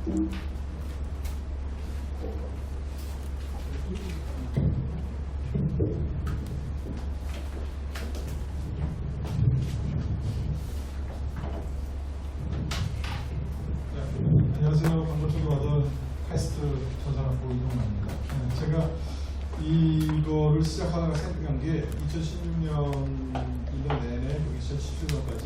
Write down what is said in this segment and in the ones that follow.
안녕하세요. 방금 초대받은 카이스트 전산학부 이동만입니다. 제가 이거를 시작하다가 생각한 게 2016년 1년 내내 여기 2017년까지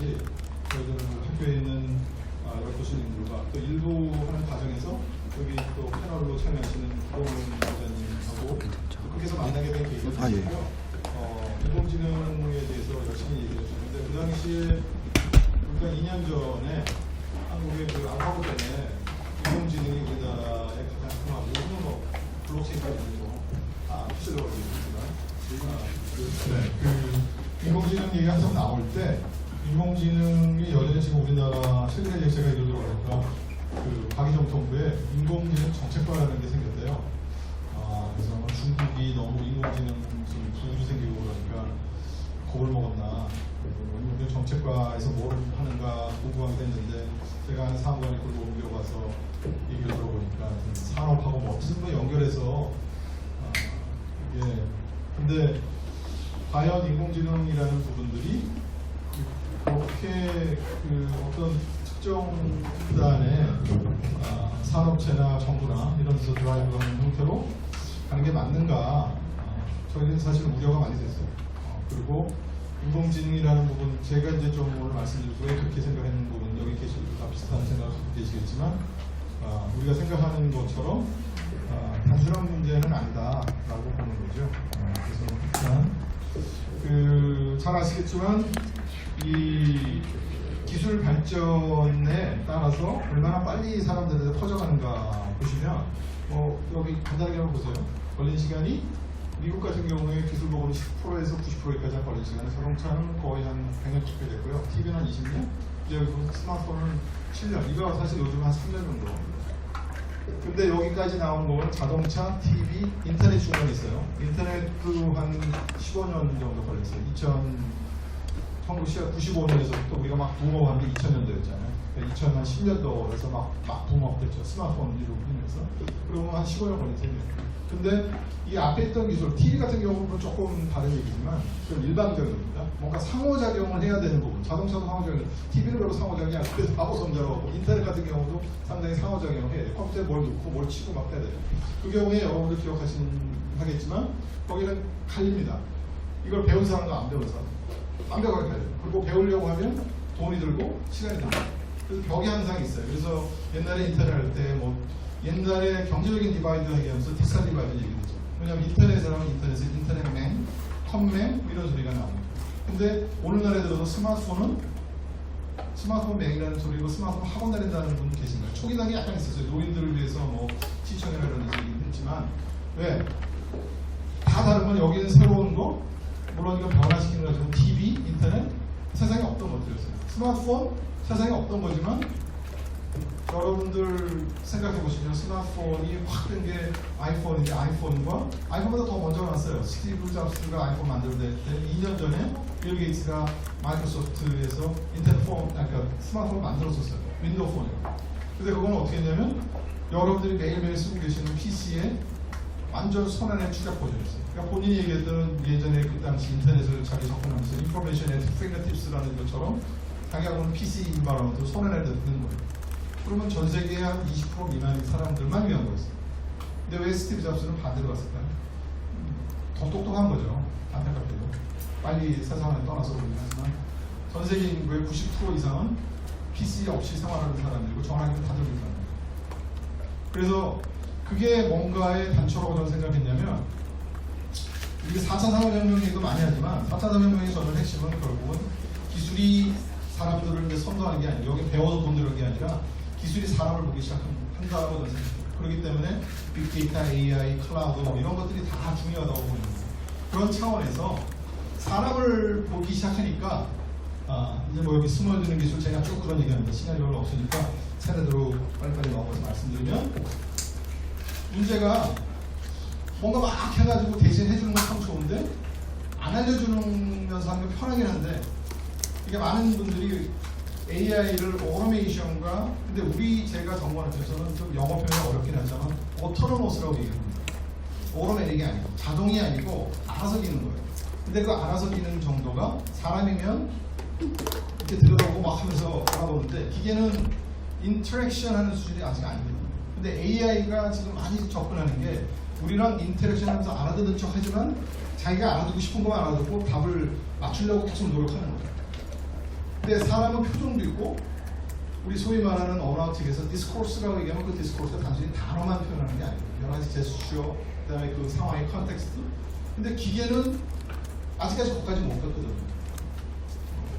저희들 학교에 있는 여러 교수님들과 또 일부 하는 과정에서 여기 또 패널로 참여하시는 구동훈 기자님하고 그렇게 해서 만나게 된 계기가 있고요. 인공지능에 대해서 열심히 얘기해 주셨는데 그 당시에 그러니까 2년 전에 한국의 그 알파고 때문에 인공지능이 우리나라의 가장 큰 모든 블록체인까지 있고 피셜로 얘기했지만 그 인공지능 얘기 항상 나올 때 인공지능이 여전히 지금 우리나라 최근에 제가 예를 들어보니까 그 과기정통부에 인공지능 정책과라는 게 생겼대요. 그래서 중국이 너무 인공지능 부주 생기고 그러니까 겁을 먹었나 인공지능 정책과에서 뭘 하는가 궁금하게 됐는데 제가 한 사무관이 그걸 옮겨가서 얘기를 들어보니까 산업하고 뭐 무슨 거 연결해서 근데 과연 인공지능이라는 부분들이 그렇게 그 어떤 특정 집단의 산업체나 정부나 이런 데서 드라이브하는 형태로 가는 게 맞는가 저희는 사실 우려가 많이 됐어요. 그리고 인공지능이라는 부분 제가 이제 좀 오늘 말씀드릴 왜 그렇게 생각하는 부분 여기 계신 다 비슷한 생각을 갖고 계시겠지만 우리가 생각하는 것처럼 단순한 문제는 아니다라고 보는 거죠. 그래서 일단 잘 아시겠지만 이 기술 발전에 따라서 얼마나 빨리 사람들한테 퍼져가는가 보시면 여기 간단하게 한번 보세요. 걸린 시간이 미국 같은 경우에 기술 보급은 10%에서 90%까지 걸린 시간에 자동차는 거의 한 100년 찍게 됐고요. TV는 한 20년, 이제 스마트폰은 7년. 이거 사실 요즘 한 3년 정도. 근데 여기까지 나온 거는 자동차, TV, 인터넷 중간에 있어요. 인터넷도 한 15년 정도 걸렸어요. 1995년에서부터 우리가 막 붐업한 게 2000년도였잖아요. 2010년도에서 막 붐업됐죠. 스마트폰 이루면서. 그러면 한 15년 걸렸어요. 근데 이 앞에 있던 기술, TV 같은 경우는 조금 다른 얘기지만 좀 일반적입니다. 뭔가 상호작용을 해야 되는 부분, 자동차도 상호작용, TV는 별로 상호작용이 안 돼서 바보 손자로 인터넷 같은 경우도 상당히 상호작용을 해야 돼요. 컴퓨터에 뭘 넣고 뭘 치고 막 해야 돼요. 그 경우에 여러분들 하겠지만 거기는 갈립니다. 이걸 배운 사람과 안 배운 사람 완벽하게 해야 돼요. 그리고 배우려고 하면 돈이 들고 시간이 듭니다. 그래서 벽이 항상 있어요. 그래서 옛날에 인터넷 할 때 옛날에 경제적인 디바이드 얘기하면서 디지털 디바이드 얘기했죠. 왜냐하면 인터넷을 하면 인터넷에 인터넷맨, 컴맨 이런 소리가 나옵니다. 근데 오늘날에 들어서 스마트폰 맨이라는 소리고 스마트폰 학원 다닌다는 분 계신가요? 초기 단계 약간 있었어요. 노인들을 위해서 시청이나 이런 얘기를 했지만 왜? 다 다른 건 여기는 새로운 거 물론 이건 변화시키는 거지만 TV, 인터넷 세상에 없던 것들이었어요. 스마트폰 세상에 없던 거지만 여러분들 생각해 보시면 스마트폰이 확 된 게 아이폰인데 아이폰보다 더 먼저 나왔어요. 스티브 잡스가 아이폰 만들 때 2년 전에 빌 게이츠가 마이크로소프트에서 그러니까 스마트폰을 만들었었어요. 윈도우 폰이요. 근데 그건 어떻게 했냐면 여러분들이 매일매일 쓰고 계시는 PC에 완전 손안에 추적 버전이었어요. 그러니까 본인이 얘기했던 예전에 그 당시 인터넷을 자기 접근하면서 인포메이션 앳 피nger-tips라는 것처럼 자기가 보는 PC 인바라운드 손안에 듣는 거예요. 그러면 전 세계의 한 20% 미만의 사람들만 위한 거였어요. 근데 왜 스티브 잡스는 반대로 갔을까요? 더 똑똑한 거죠. 안타깝게도. 빨리 세상을 떠나서 그러긴 하지만 전 세계 인구의 90% 이상은 PC 없이 생활하는 사람들이고 전화기는 다 들고 있는 사람들. 그래서 그게 뭔가의 단초라고 저는 생각했냐면 이게 4차 산업혁명 얘기도 많이 하지만 4차 산업혁명의 저는 핵심은 결국은 기술이 사람들을 이제 선도하는 게 아니라 여기 배워서 돈 들는 게 아니라 기술이 사람을 보기 시작한다고 저는 생각해요. 그렇기 때문에 빅데이터, AI, 클라우드 이런 것들이 다 중요하다고 보는 거예요. 그런 차원에서 사람을 보기 시작하니까 이제 여기 스며드는 기술 제가 쭉 그런 얘기합니다. 시간이 별로 없으니까 차례대로 빨리빨리 넘어가서 말씀드리면 문제가 뭔가 막 해가지고 대신 해주는 건 참 좋은데 안 알려주면서 하는 게 편하긴 한데 이게 많은 분들이 AI를 오토메이션과 근데 제가 전공하면서는 좀 영어 표현이 어렵긴 하지만 오토노머스라고 얘기합니다. 오토매틱이 아니고 자동이 아니고 알아서 기는 거예요. 근데 그 알아서 기는 정도가 사람이면 이렇게 들여다보고 막 하면서 알아보는데 기계는 인터랙션 하는 수준이 아직 아닙니다. 근데 AI가 지금 많이 접근하는 게 우리랑 인터랙션 하면서 알아듣는 척 하지만 자기가 알아듣고 싶은 것만 알아듣고 답을 맞추려고 계속 노력하는 거예요. 근데 사람은 표정도 있고 우리 소위 말하는 언어 측에서 디스코스라고 얘기하면 그 디스코스가 단순히 단어만 표현하는 게 아니고 여러 가지 제스처, 그다음에 그 상황의 컨텍스트. 근데 기계는 아직까지 거기까지 못 갔거든요.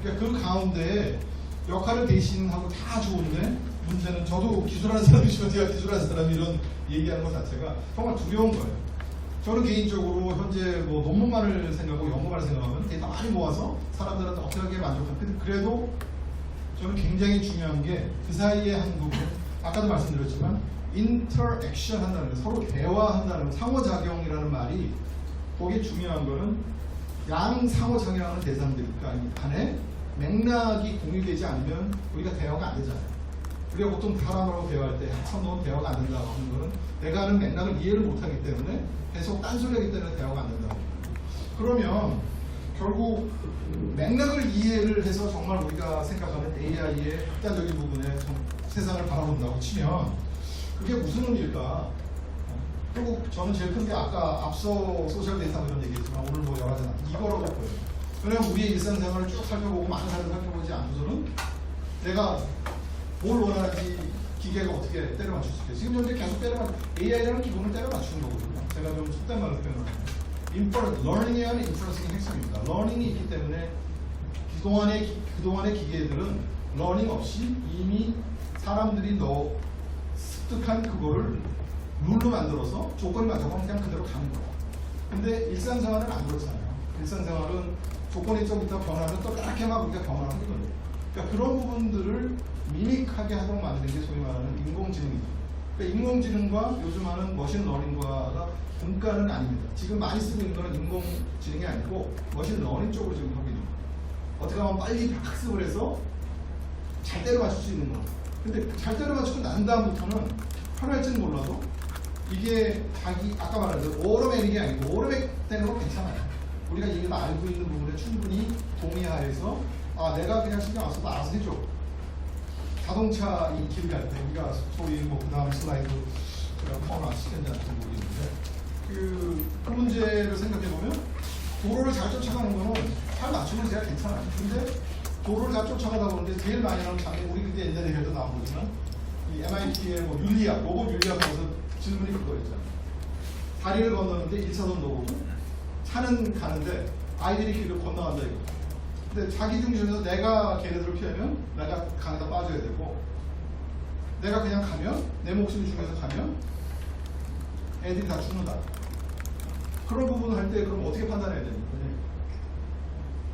그러니까 그 가운데 역할을 대신하고 다 좋은데 문제는 저도 기술하는 사람이지만 제가 기술하는 사람이 이런 얘기하는 것 자체가 정말 두려운 거예요. 저는 개인적으로 현재 뭐 논문만을 생각하고 연구만을 생각하면 데이터 많이 모아서 사람들한테 어떻게 만족하는데 그래도 저는 굉장히 중요한 게 그 사이에 한 부분 아까도 말씀드렸지만 인터액션 한다는 거 서로 대화한다는 거 상호작용이라는 말이 거기에 중요한 거는 양 상호작용하는 대상들 간에 맥락이 공유되지 않으면 우리가 대화가 안 되잖아요. 우리가 보통 사람하고 대화할 때 한참동안 대화가 안 된다고 하는 거는 내가 하는 맥락을 이해를 못하기 때문에 계속 딴소리하기 때문에 대화가 안 된다고. 그러면 결국 맥락을 이해를 해서 정말 우리가 생각하는 AI의 극단적인 부분에 세상을 바라본다고 치면 그게 무슨 의미일까? 결국 저는 제일 큰 게 아까 앞서 소셜 데이터 이런 얘기했지만 오늘 뭐 여러 가지 이거라고 보여요. 왜냐면 우리의 일상생활을 쭉 살펴보고 많은 사람을 살펴보지 않고서는 내가 뭘 원하는지 기계가 어떻게 때려 맞출 수 있게 지금 현재 계속 AI라는 기본을 때려 맞추는 거거든요. 제가 좀 속된 말로 표현하면 learning이라는 인프런싱이 핵심입니다. learning이 있기 때문에 그동안의 기계들은 learning 없이 이미 사람들이 습득한 그거를 룰로 만들어서 조건을 맞춰서 그냥 그대로 가는 거예요. 근데 일상생활은 안 그렇잖아요. 일상생활은 조건이 좀 이따 변하면 또 까맣게만 우리가 변화하거든요. 그러니까 그런 부분들을 미믹하게 하도록 만드는 게 소위 말하는 인공지능이죠. 그러니까 인공지능과 요즘 하는 머신러닝과가 분가는 아닙니다. 지금 많이 쓰고 있는 거는 인공지능이 아니고 머신러닝 쪽으로 지금 하고 있는 거예요. 어떻게 하면 빨리 학습을 해서 잘 때려 맞출 수 있는 거. 근데 잘 때려 맞추고 난 다음부터는 편할지는 몰라도 이게 아까 말한 대로 오토매틱이 아니고 오토매틱 되는 건 괜찮아요. 우리가 이미 알고 있는 부분에 충분히 동의하에서 내가 그냥 신경 안 써도 알아서 해줘. 자동차 이 길 갈 때 우리가 소위 뭐 그 다음 슬라이드 폰을 안 시켰는지 안 모르겠는데 그 문제를 생각해 보면 도로를 잘 쫓아가는 거는 잘 맞추면 제가 괜찮아요. 근데 도로를 잘 쫓아가다 보는데 제일 많이 나오는 장애 우리 그때 옛날에 얘기해도 나온 거지만 이 MIT의 뭐 윤리학, 로봇 윤리학에서 질문이 그거였잖아요. 다리를 건너는데 1차선 도로고 차는 가는데 아이들이 길을 건너간다 이거. 근데 자기 중심에서 내가 걔네들을 피하면 내가 강에다 빠져야 되고 내가 그냥 가면 내 목숨이 중요해서 가면 애들이 다 죽는다. 그런 부분을 할 때 그럼 어떻게 판단해야 됩니까?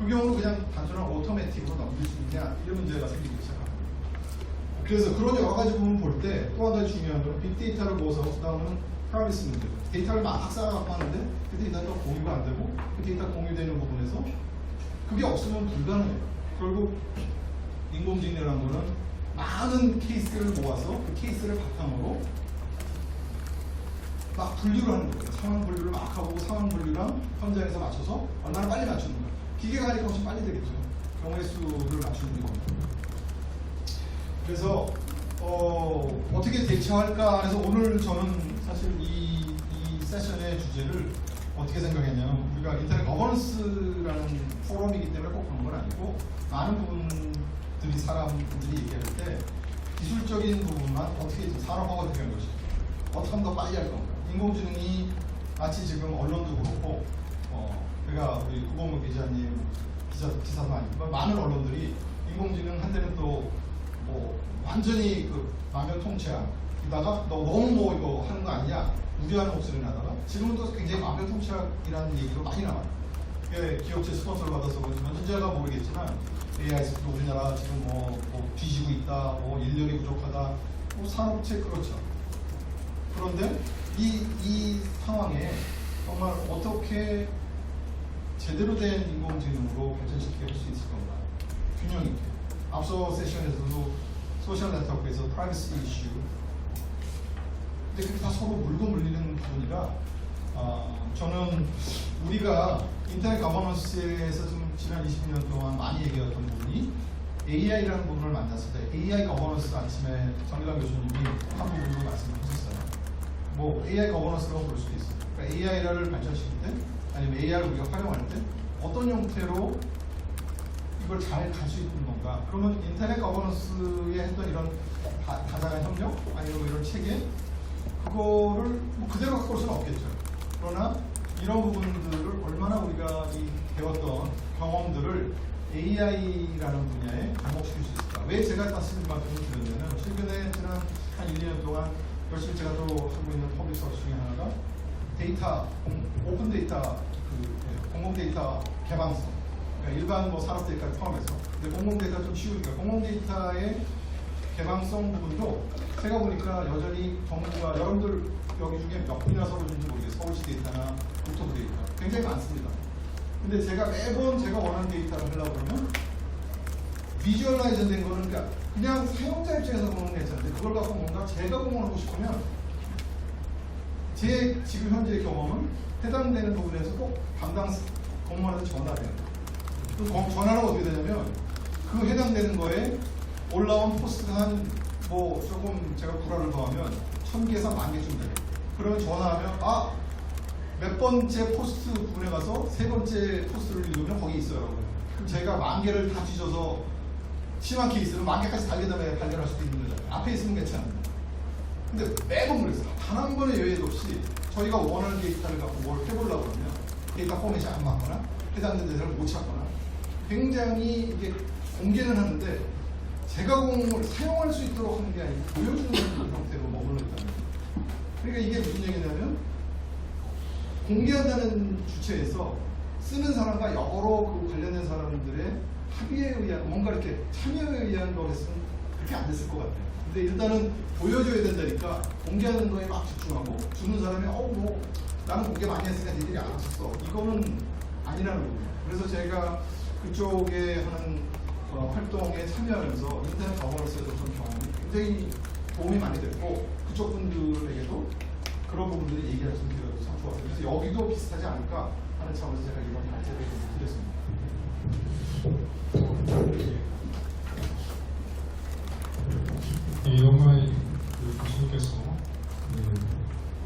그 경우는 그냥 단순한 오토매틱으로 넘길 수 있냐 이런 문제가 생기기 시작합니다. 그래서 그런 여러 가지 부분 볼 때 또 한 가지 중요한 건 빅데이터를 모아서 그 다음은 프라이버시 문제. 데이터를 막 쌓아갖고 하는데 그 데이터가 공유가 안 되고 그 데이터 공유되는 부분에서 그게 없으면 불가능해요. 결국 인공지능이라는 거는 많은 케이스를 모아서 그 케이스를 바탕으로 막 분류를 하는 거예요. 상황 분류를 막 하고 상황 분류랑 현장에서 맞춰서 얼마나 빨리 맞추는 거예요. 기계가 하니까 훨씬 빨리 되겠죠. 경우의 수를 맞추는 게. 그래서 어떻게 대처할까 해서 오늘 저는 사실 이 세션의 주제를 어떻게 생각했냐면 우리가 인터넷 거버넌스라는 포럼이기 때문에 꼭 그런 건 아니고 많은 부분들이 사람들이 얘기할 때 기술적인 부분만 어떻게 산업화가 어떻게 할 것인가 어떻게 하면 더 빨리 할 건가 인공지능이 마치 지금 언론도 그렇고 제가 우리 구본무 기자님 기사도 많이 많은 언론들이 인공지능 한때는 또 뭐 완전히 그 만병통치약이다가 너 너무 뭐 이거 하는 거 아니냐 우려하는 목소리를 하다가 지금은 또 굉장히 만병통치약이라는 얘기로 많이 나와요. 기업체 스폰서를 받아서 그렇지만 진짜가 모르겠지만 AI 스도 우리나라 지금 뭐 뒤지고 있다, 뭐 인력이 부족하다, 뭐 산업체 그렇죠. 그런데 이 상황에 정말 어떻게 제대로 된 인공지능으로 발전시킬 수 있을 건가 균형 있게 앞서 세션에서도 소셜 네트워크에서 프라이버시 이슈. 근데 그게 다 서로 물고 물리는 부분이라 저는 우리가 인터넷 거버넌스에서 좀 지난 20년 동안 많이 얘기했던 부분이 AI라는 부분을 만났을 때 AI 거버넌스 아침에 정일환 교수님이 한 부분으로 말씀하셨어요. 뭐 AI 거버넌스라고 볼 수도 있어요. 그러니까 AI를 발전시킬 때 아니면 AI를 우리가 활용할 때 어떤 형태로 이걸 잘 갈 수 있는 건가? 그러면 인터넷 거버넌스에 했던 이런 다자간 협력 아니면 이런 체계 그거를 뭐 그대로 갖고 올 수는 없겠죠. 그러나 이런 부분들을 얼마나 우리가 이 배웠던 경험들을 AI라는 분야에 접목시킬 수 있을까? 왜 제가 말씀을 드렸냐면 최근에 지난 한 1, 2년 동안 열심히 제가 또 하고 있는 퍼블릭 서비스 중에 하나가 데이터, 오픈 데이터, 공공 데이터 개방성. 그러니까 일반 뭐 산업 데이터를 포함해서. 근데 공공 데이터 좀 쉬우니까 공공 데이터의 개방성 부분도 제가 보니까 여전히 정부가 여러분들 여기 중에 몇 분이나 서울인지 모르겠어요. 서울시 데이터나 국토부 데이터 굉장히 많습니다. 근데 제가 매번 제가 원하는 데이터를 하려고 그러면 비주얼라이즈 된 거는 그냥 사용자 입장에서 보는 게 괜찮은데 그걸 갖고 뭔가 제가 공헌하고 싶으면 제 지금 현재의 경험은 해당되는 부분에서 꼭 담당 공무원한테 전화를 해야 돼요. 그 전화는 어떻게 되냐면 그 해당되는 거에 올라온 포스트가 한 뭐 조금 제가 구라를 더하면 1000개에서 10,000개쯤 돼요. 그러면 전화하면 몇 번째 포스트 부분에 가서 세 번째 포스트를 읽으면 거기 있어요. 그럼 제가 10,000개를 다 뒤져서 심한 케이스는 10,000개까지 달리다 보면 발견할 수도 있는 거잖아요. 앞에 있으면 괜찮은데. 근데 매번 그랬어요. 단 한 번의 여의도 없이 저희가 원하는 데이터를 갖고 뭘 해보려고 하면 데이터 포맷이 안 맞거나 해당되는 데이터를 못 찾거나 굉장히 이게 공개는 하는데 제가공을 사용할 수 있도록 하는 게 아니고 보여주는 형태로 머물러 있다는 거예요. 그러니까 이게 무슨 얘기냐면 공개한다는 주체에서 쓰는 사람과 여러 그 관련된 사람들의 합의에 의한 뭔가 이렇게 참여에 의한 걸 했으면 그렇게 안 됐을 것 같아요. 근데 일단은 보여줘야 된다니까 공개하는 거에 막 집중하고 주는 사람이 뭐 나는 공개 많이 했으니까 니들이 알았었어. 이거는 아니라는 거예요. 그래서 제가 그쪽에 하는 활동에 참여하면서 인터넷 거버넌스에서 좀 경험이 굉장히 도움이 많이 됐고 그쪽 분들에게도 그런 부분들이 얘기할 수 있는 기회가 참 좋았어요. 그래서 여기도 비슷하지 않을까 하는 차원에서 제가 이런 발제를 드렸습니다. 이동만 교수님께서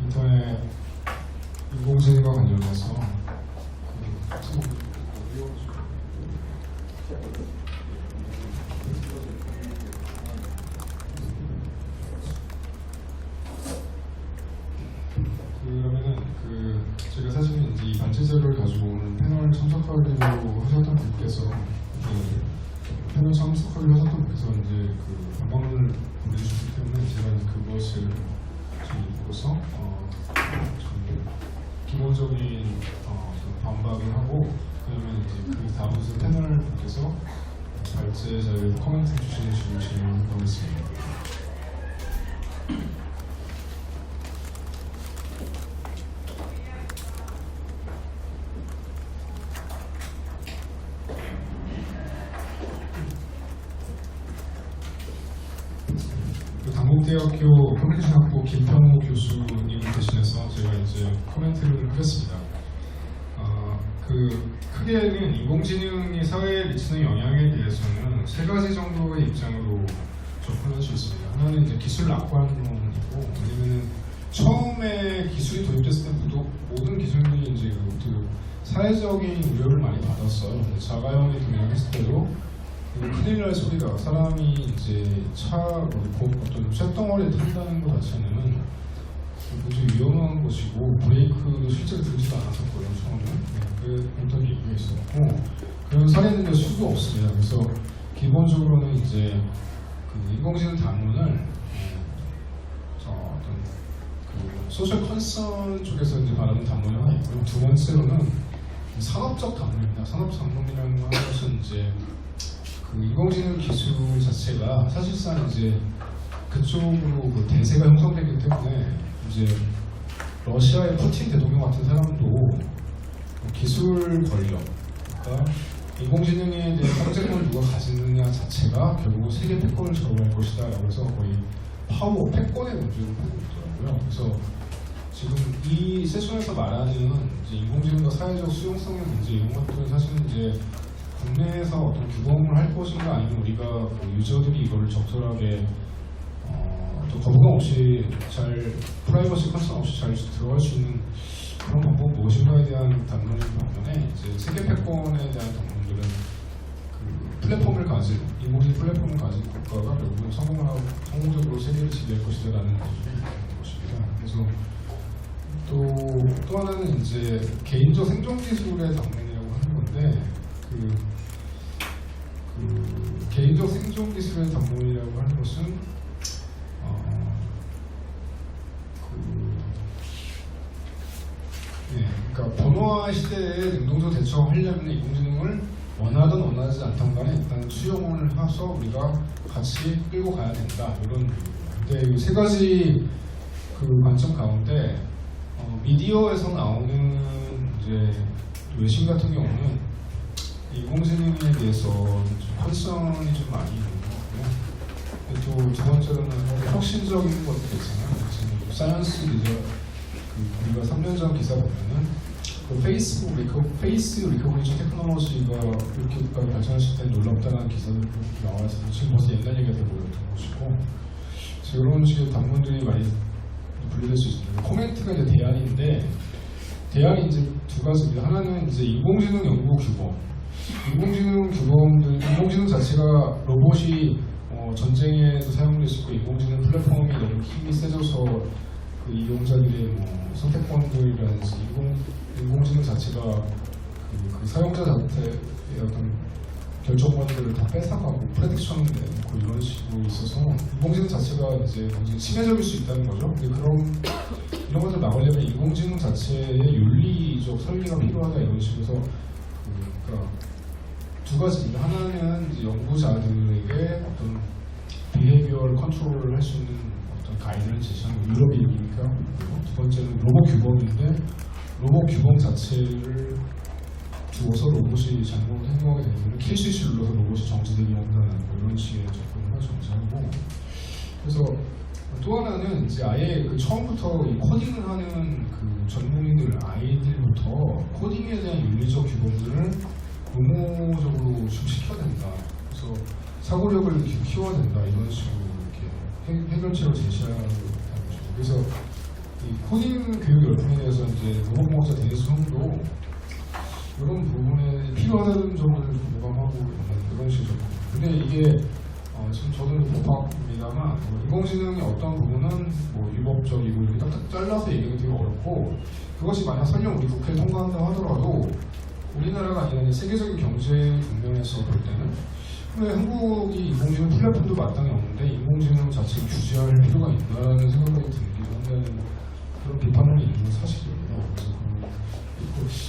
인터넷 인공지능과 관련해서 그러면은 제가 사실 이제 이 반체 자료를 가지고 오늘 패널 참석하려고 하셨던 분께서 패널 참석하려고 하셨던 분께서 이제 반박문을 보내주셨기 때문에 제가 그것을 읽고서 기본적인 반박을 하고 그러면 이제 그 다음에서 패널 분께서 발제 자료에 코멘트 주시는 식으로 진행을 하겠습니다. 당국대학교 커뮤니케이션학부 김평호 교수님 대신해서 제가 이제 코멘트를 하겠습니다. 크게는 인공지능이 사회에 미치는 영향에 대해서는 세 가지 정도의 입장으로 접근할 수 있습니다. 하나는 이제 기술 낙관론이고, 왜냐면은 처음에 기술이 도입됐을 때 모든 기술들이 이제 사회적인 우려를 많이 받았어요. 자가용이 등장했을 때도 큰일 날 소리가 사람이 이제 어떤 쇳덩어리를 탄다는 것 자체는 굉장히 위험한 것이고 브레이크도 실제로 들지도 않았었고요. 처음에 그랬던 얘기가 있었고 그런 사례는 수도 없습니다. 그래서 기본적으로는 이제 인공지능 단문을 어떤 소셜 컨선 쪽에서 이제 말하는 단문이 하나 있고요. 두 번째로는 산업적 단문입니다. 산업 단문이라는 것은 이제 인공지능 기술 자체가 사실상 이제 그쪽으로 대세가 형성되기 때문에 이제 러시아의 푸틴 대통령 같은 사람도 기술 권력, 그러니까 인공지능에 대한 경쟁력을 누가 가지느냐 자체가 결국은 세계 패권을 좌우할 것이다. 그래서 거의 파워, 패권의 문제로 보고 있더라고요. 그래서 지금 이 세션에서 말하는 이제 인공지능과 사회적 수용성의 문제 이런 것들은 사실은 이제 국내에서 어떤 규범을 할 것인가 아니면 우리가 뭐 유저들이 이거를 적절하게 또 거부감 없이 잘 프라이버시 컨선 없이 잘 들어갈 수 있는 그런 방법 무엇인가에 대한 담론인 반면에 이제 세계 패권에 대한 담론들은 그 플랫폼을 가진 인공지능 플랫폼을 가진 국가가 결국은 성공적으로 세계를 지배할 것이다라는 기준이 있는 것입니다. 그래서 또 하나는 이제 개인적 생존 기술의 담론이라고 하는 건데 그 개인적 생존 기술의 담론이라고 하는 것은 그러니까 번화화 시대에 능동적 대처하려면 인공지능을 원하든 원하지 않던 간에 일단 수용을 해서 우리가 같이 끌고 가야 된다 이런. 근데 이 세 가지 그 관점 가운데 미디어에서 나오는 이제 외신 같은 경우는 인공지능에 대해서 컨선이 좀 많이 있는 것 같고요. 또 두 번째로는 혁신적인 것들 있잖아요. 지금 사이언스 리저 우리가 3년 전 기사 보면은 그 페이스 리커그니션 테크놀로지가 이렇게까지 발전했을 때 놀랍다는 기사들이 나와서 지금 벌써 옛날 얘기가 되어버렸던 것이고 이런 식의 담론들이 많이 분리될 수 있습니다. 코멘트가 이제 대안인데 대안이 이제 두 가지입니다. 하나는 이제 인공지능 연구 규범. 인공지능 자체가 로봇이 전쟁에도 사용될 수 있고 인공지능 플랫폼이 너무 힘이 세져서 그 이용자들의 뭐 선택권들이라든지 인공지능 자체가 그 사용자한테 어떤 결정권들을 다 뺏어가고 프레딕션을 내놓고 이런 식으로 있어서 인공지능 자체가 이제 굉장히 침해적일 수 있다는 거죠. 근데 이런 것들 막으려면 인공지능 자체의 윤리적 설계가 필요하다 이런 식으로 해서 그러니까 두 가지입니다. 하나는 이제 연구자들에게 어떤 비헤이비어를 컨트롤을 할 수 있는 어떤 가이드를 제시하는 유럽이 얘기니까 두 번째는 로봇 규범인데 로봇 규범 자체를 두어서 로봇이 잘못 행동하게 되면 킬 스위치를 눌러서 로봇이 정지되게 한다는 뭐 이런 식의 접근을 정지하고 그래서 또 하나는 이제 아예 그 처음부터 이 코딩을 하는 그 전문인들 아이들부터 코딩에 대한 윤리적 규범들을 의무적으로 좀 시켜야 된다. 그래서 사고력을 이렇게 키워야 된다 이런 식으로 이렇게 해결책을 제시하는 거죠. 그래서 이 코딩 교육 열풍에 대해서 이제 로봇공학자 데니스 형도 이런 부분에 필요하다는 점을 공감하고 있는 그런 식이죠. 근데 이게 지금 저는 법학입니다만 인공지능의 어떤 부분은 뭐 위법적이고 이렇게 딱딱 잘라서 얘기하기 되게 어렵고 그것이 만약 설령 우리 국회에 통과한다고 하더라도 우리나라가 아니라 세계적인 경제 국면에서 볼 때는 왜 한국이 인공지능 플랫폼도 마땅히 없는데 인공지능 자체를 규제할 필요가 있나라는 생각이 들기도 한다는 그런 비판론이 있는 건 사실이에요. 그래서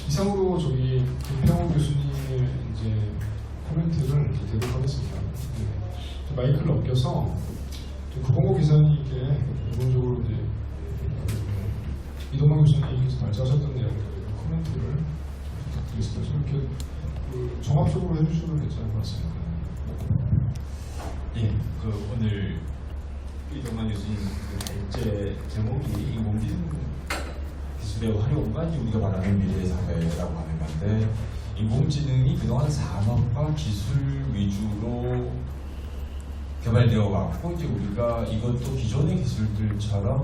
이상으로 저기 김평호 교수님의 이제 코멘트를 대도록 하겠습니다. 네. 마이크를 넘겨서 구봉호 기자님께 기본적으로 이제 이동환 교수님께서 발제하셨던 내용들 코멘트를 부탁드리겠습니다. 이렇게 종합적으로 해주시면 괜찮을 것 같습니다. 예, 오늘 이동환 교수님 발제 제목이 인공지능 기술의 활용과 우리가 말하는 미래의 사회라고 하는 건데 인공지능이 그동안 산업과 기술 위주로 개발되어 왔고 이제 우리가 이것도 기존의 기술들처럼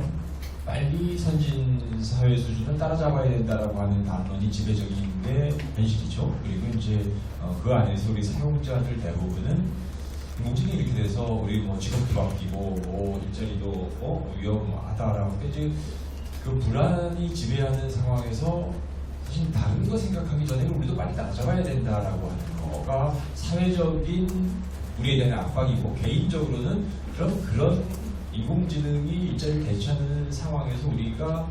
빨리 선진 사회 수준을 따라잡아야 된다라고 하는 담론이 지배적인 게 현실이죠. 그리고 이제 그 안에서 우리 사용자들 대부분은 인공지능이 이렇게 돼서 우리 뭐 직업도 바뀌고 뭐 일자리도 위험하다라고 이제 그 불안이 지배하는 상황에서 사실 다른 거 생각하기 전에 우리도 빨리 따라잡아야 된다라고 하는 거가 사회적인 우리에 대한 압박이고 개인적으로는 그런 인공지능이 일자리를 대체하는 상황에서 우리가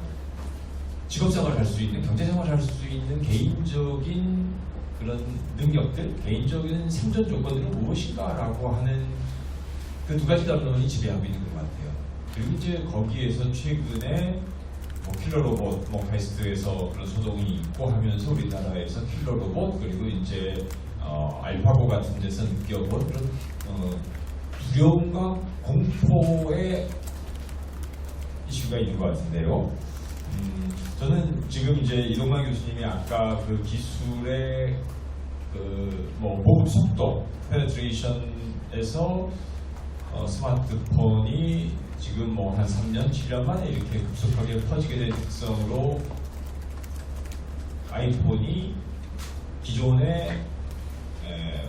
직업생활을 할 수 있는 경제생활을 할 수 있는 개인적인 그런 능력들, 개인적인 생존 조건들은 무엇인가라고 하는 그 두 가지 담론이 지배하고 있는 것 같아요. 그리고 이제 거기에서 최근에 뭐 킬러 로봇, 뭐 퀘스트에서 그런 소동이 있고 하면서 우리나라에서 킬러 로봇 그리고 이제 알파고 같은 데서 느껴본 그런 두려움과 공포의 이슈가 있는 것 같은데요. 저는 지금 이제 이동관 교수님이 아까 그 기술의 뭐 보급 속도, 페네트레이션에서 스마트폰이 지금 뭐 한 3년, 7년 만에 이렇게 급속하게 퍼지게 된 특성으로 아이폰이 기존의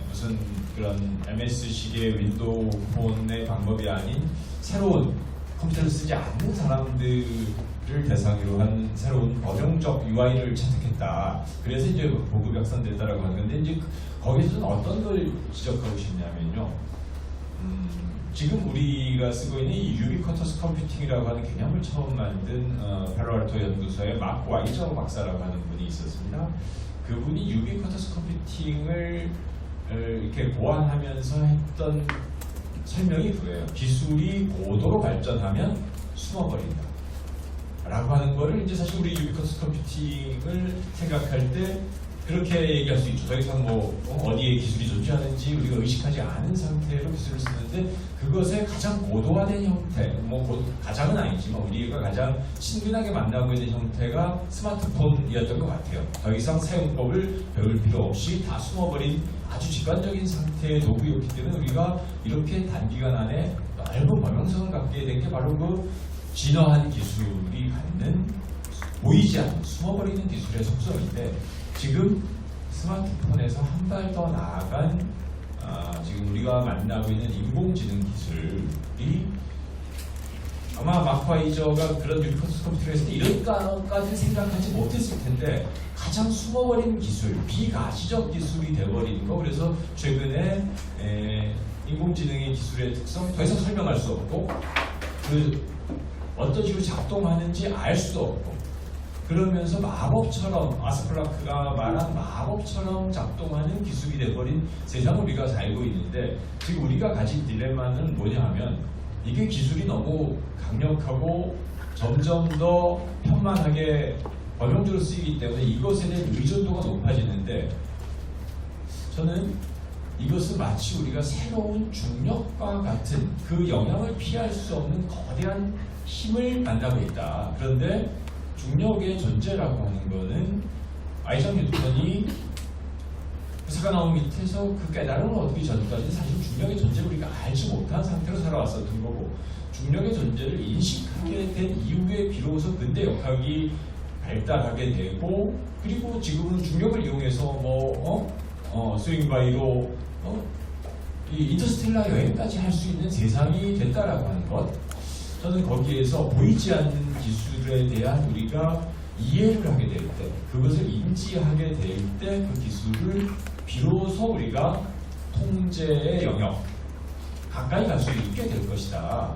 무슨 그런 MS식의 윈도우 폰의 방법이 아닌 새로운 컴퓨터를 쓰지 않는 사람들을 대상으로 한 새로운 범용적 UI를 채택했다. 그래서 이제 보급이 확산됐다라고 하는 건데, 이제 거기서는 어떤 걸 지적하고 싶냐면요. 지금 우리가 쓰고 있는 이 유비쿼터스 컴퓨팅이라고 하는 개념을 처음 만든 팔로알토 연구소의 마크 와이저 박사라고 하는 분이 있었습니다. 그분이 유비쿼터스 컴퓨팅을 이렇게 고안하면서 했던 설명이 그거예요. 기술이 고도로 발전하면 숨어버린다 라고 하는 거를 이제 사실 우리 유비쿼터스 컴퓨팅을 생각할 때 그렇게 얘기할 수 있죠. 더 이상 뭐 어디에 기술이 존재하는지 우리가 의식하지 않은 상태로 기술을 쓰는데, 그것의 가장 고도화된 형태, 뭐 가장은 아니지만 우리가 가장 친근하게 만나고 있는 형태가 스마트폰이었던 것 같아요. 더 이상 사용법을 배울 필요 없이 다 숨어버린 아주 직관적인 상태의 도구였기 때문에 우리가 이렇게 단기간 안에 넓은 범용성을 갖게 된 게 바로 그 진화한 기술이 갖는 보이지 않는 숨어버리는 기술의 속성인데, 지금 스마트폰에서 한 발 더 나아간 지금 우리가 만나고 있는 인공지능 기술이 아마 마크 와이저가 그런 유비쿼터스 컴퓨터를 했을 때 이런까지 생각하지 못했을 텐데 가장 숨어버린 기술, 비가시적 기술이 돼버린 거. 그래서 최근에 인공지능의 기술의 특성 더 이상 설명할 수 없고, 그 어떤 식으로 작동하는지 알 수도 없고, 그러면서 마법처럼, 아스플라크가 말한 마법처럼 작동하는 기술이 돼버린 세상을 우리가 살고 있는데, 지금 우리가 가진 딜레마는 뭐냐 하면, 이게 기술이 너무 강력하고 점점 더 편만하게 범용적으로 쓰이기 때문에 이것에 대한 의존도가 높아지는데, 저는 이것은 마치 우리가 새로운 중력과 같은 그 영향을 피할 수 없는 거대한 힘을 만나고 있다. 그런데 중력의 존재라고 하는 거는 아이작 뉴턴이 회사가 나온 밑에서 그 깨달음을 얻기 전까지는 사실 중력의 존재를 우리가 알지 못한 상태로 살아왔었던 거고, 중력의 존재를 인식하게 된 이후에 비로소 근대 역학이 발달하게 되고, 그리고 지금은 중력을 이용해서 스윙바이로 이 인터스텔라 여행까지 할 수 있는 세상이 됐다라고 하는 것. 저는 거기에서 보이지 않는 기술에 대한 우리가 이해를 하게 될 때, 그것을 인지하게 될 때 그 기술을 비로소 우리가 통제의 영역 가까이 갈 수 있게 될 것이다.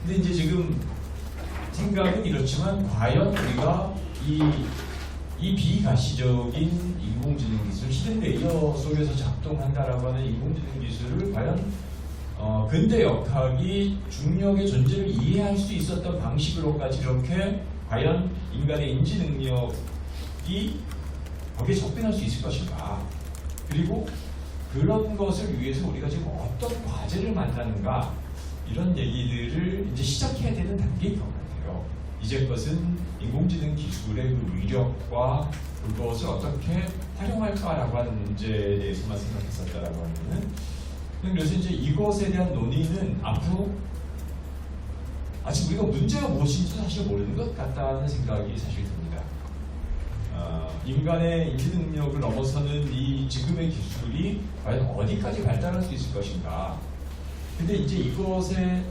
근데 이제 지금 생각은 이렇지만, 과연 우리가 이 비가시적인 인공지능 기술, 히든 레이어 속에서 작동한다라고 하는 인공지능 기술을 과연 근대 역학이 중력의 존재를 이해할 수 있었던 방식으로까지 이렇게 과연 인간의 인지 능력이 거기에 접근할 수 있을 것인가? 그리고 그런 것을 위해서 우리가 지금 어떤 과제를 만드는가? 이런 얘기들을 이제 시작해야 되는 단계인 것 같아요. 이제 것은 인공지능 기술의 그 위력과 그것을 어떻게 활용할까라고 하는 문제에 대해서만 생각했었다라고 하면은, 그래서 이제 이것에 대한 논의는 앞으로 아직 우리가 문제가 무엇인지 사실 모르는 것 같다는 생각이 사실 듭니다. 인간의 인지 능력을 넘어서는 이 지금의 기술이 과연 어디까지 발달할 수 있을 것인가. 근데 이제 이것에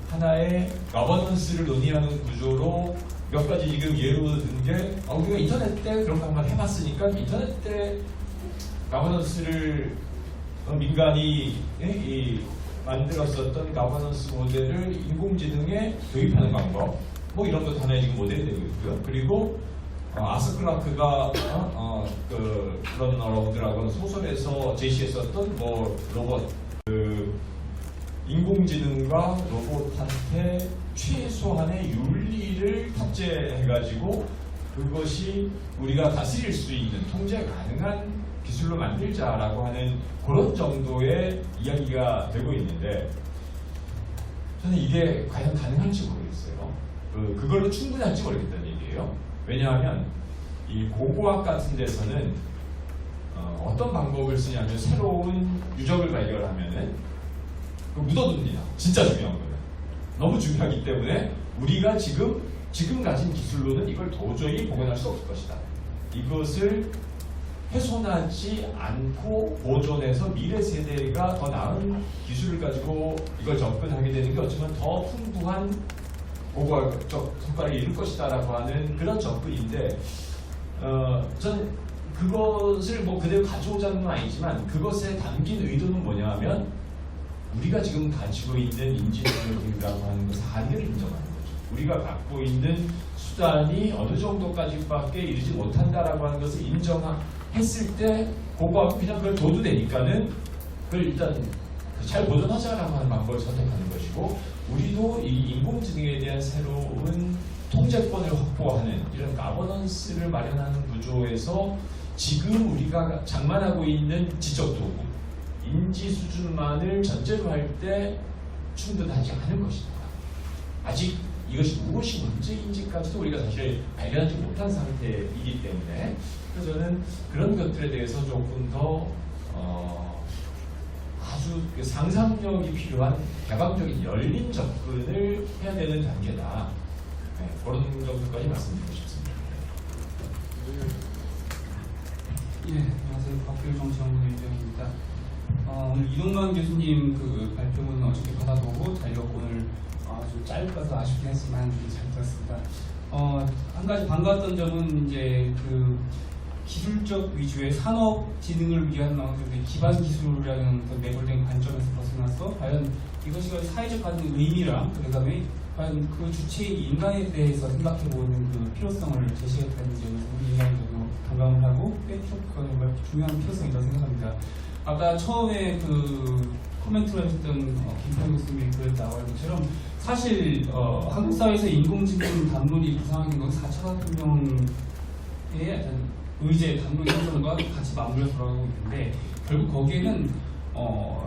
하나의 거버넌스를 논의하는 구조로 몇 가지 지금 예로 든 게, 우리가 인터넷 때 그런 거 한번 해봤으니까 인터넷 때 거버넌스를 민간이 만들었었던 거버넌스 모델을 인공지능에 도입하는 방법, 뭐 이런 것도 하나의 지금 모델이 되고 있고요. 그리고 아스 클라크가 그런 어라운드라고 소설에서 제시했었던 뭐 로봇, 인공지능과 로봇한테 최소한의 윤리를 탑재해가지고 그것이 우리가 다스릴 수 있는 통제 가능한 기술로 만들자라고 하는 그런 정도의 이야기가 되고 있는데 저는 이게 과연 가능할지 모르겠어요. 그걸로 충분할지 모르겠다는 얘기예요. 왜냐하면 이 고고학 같은 데서는 어떤 방법을 쓰냐면 새로운 유적을 발견하면은 묻어둡니다. 진짜 중요한 거는. 너무 중요하기 때문에 우리가 지금 가진 기술로는 이걸 도저히 복원할 수 없을 것이다. 이것을 훼손하지 않고 보존해서 미래 세대가 더 나은 기술을 가지고 이걸 접근하게 되는 게 어쩌면 더 풍부한 고고학적 성과를 이룰 것이다라고 하는 그런 접근인데 저는 그것을 뭐 그대로 가져오자는 건 아니지만 그것에 담긴 의도는 뭐냐 하면 우리가 지금 가지고 있는 인지능력이라고 하는 것을 한계를 인정하는 거죠. 우리가 갖고 있는 수단이 어느 정도까지밖에 이르지 못한다라고 하는 것을 인정했을 때 고고하고 그냥 그걸 둬도 되니까는 그걸 일단 잘 보존하자라고 하는 방법을 선택하는 것이고 우리도 이 인공지능에 대한 새로운 통제권을 확보하는 이런 가버넌스를 마련하는 구조에서 지금 우리가 장만하고 있는 지적 도구, 인지 수준만을 전제로 할 때 충분하지 않을 것이다. 아직 이것이 무엇이 문제인지까지도 우리가 사실 발견하지 못한 상태이기 때문에 그래서 저는 그런 것들에 대해서 조금 더 아주 상상력이 필요한 개방적인 열린 접근을 해야 되는 단계다. 네, 그런 정도까지 말씀드리고 싶습니다. 예, 안녕하세요. 박필정정부 위원입니다. 오늘 이동관 교수님 그 발표문은 어저께 받아보고 잘 읽었고 오늘 아주 짧아서 아쉽긴 했지만 잘 들었습니다. 한 가지 반가웠던 점은 이제 그 기술적 위주의 산업 진흥을 위한 기반 기술이라는 그 매몰된 관점에서 벗어나서 과연 이것이 사회적 가진 의미랑 그다음에 과연 그 주체인 인간에 대해서 생각해보는 그 필요성을 제시했다는 점에서 우리 인간이 너무 공감을 하고 꽤 중요한 필요성이라고 생각합니다. 아까 처음에 그 코멘트를 하셨던 김평 교수님이 그랬다고 한 것처럼 사실 한국 사회에서 인공지능 담론이 구상하는 건 4차 산업혁명의 의제 담론 형성과 같이 맞물려 돌아가고 있는데 결국 거기에는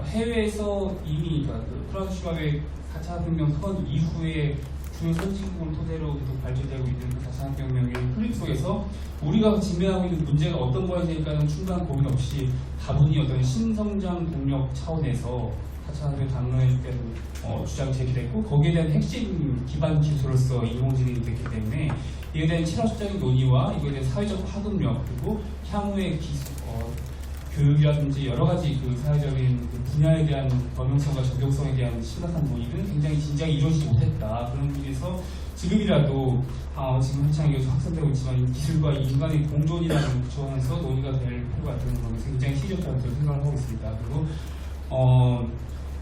해외에서 이미 그러니까 프랑스 슈왑의 4차 산업혁명 선언 이후에 주요 선진국을 토대로 계속 발전되고 있는 그 4차 산업혁명의 흐름 속에서 우리가 직면하고 있는 문제가 어떤 거에 대해서는 충분한 고민 없이 다분히 어떤 신성장 동력 차원에서 4차 산업의 담론에 대한 주장 제기됐고 거기에 대한 핵심 기반 기술로서 인공지능이 됐기 때문에 이에 대한 철학적인 논의와 이거에 대한 사회적 파급력 그리고 향후의 교육이라든지 여러 가지 그 사회적인 그 분야에 대한 범용성과 적용성에 대한 심각한 논의는 굉장히 진작에 이루어지지 못했다. 그런 의미에서 지금이라도 지금 한창 계속 확산되고 있지만 기술과 인간의 공존이라는 구조에서 논의가 될 필요가 있다는 것은 굉장히 시적이라고 생각을 하고 있습니다. 그리고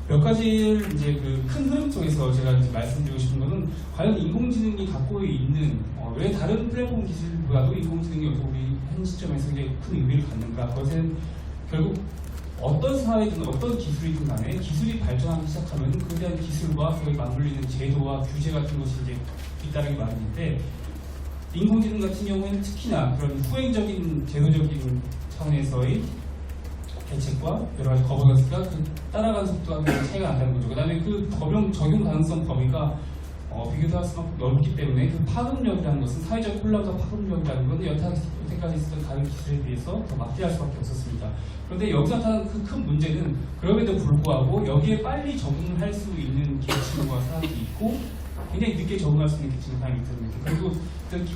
몇 가지를 이제 그 큰 흐름 속에서 제가 이제 말씀드리고 싶은 것은 과연 인공지능이 갖고 있는 왜 다른 플랫폼 기술보다도 인공지능이 우리 현 시점에서 굉장히 큰 의미를 갖는가? 그것은 결국 어떤 사회든 어떤 기술이든 간에 기술이 발전하기 시작하면 그에 대한 기술과 거기에 맞물리는 제도와 규제 같은 것이 이제 잇따르기 마련인데 인공지능 같은 경우에는 특히나 그런 후행적인 제도적인 차원에서의 대책과 여러 가지 거버넌스가 따라가는 속도가 굉장히 차이가 난다는 거죠. 그 다음에 그 적용 가능성 범위가 비교도 할 수밖에 넓기 때문에 그 파급력이라는 것은 사회적 혼란과 파급력이라는 건 여태까지 있었던 다른 기술에 비해서 더 막대할 수밖에 없었습니다. 그런데 여기서 나타나는 그 큰 문제는 그럼에도 불구하고 여기에 빨리 적응을 할 수 있는 계층과 사람이 있고 굉장히 늦게 적응할 수 있는 계층과 사람이 있거든요. 그리고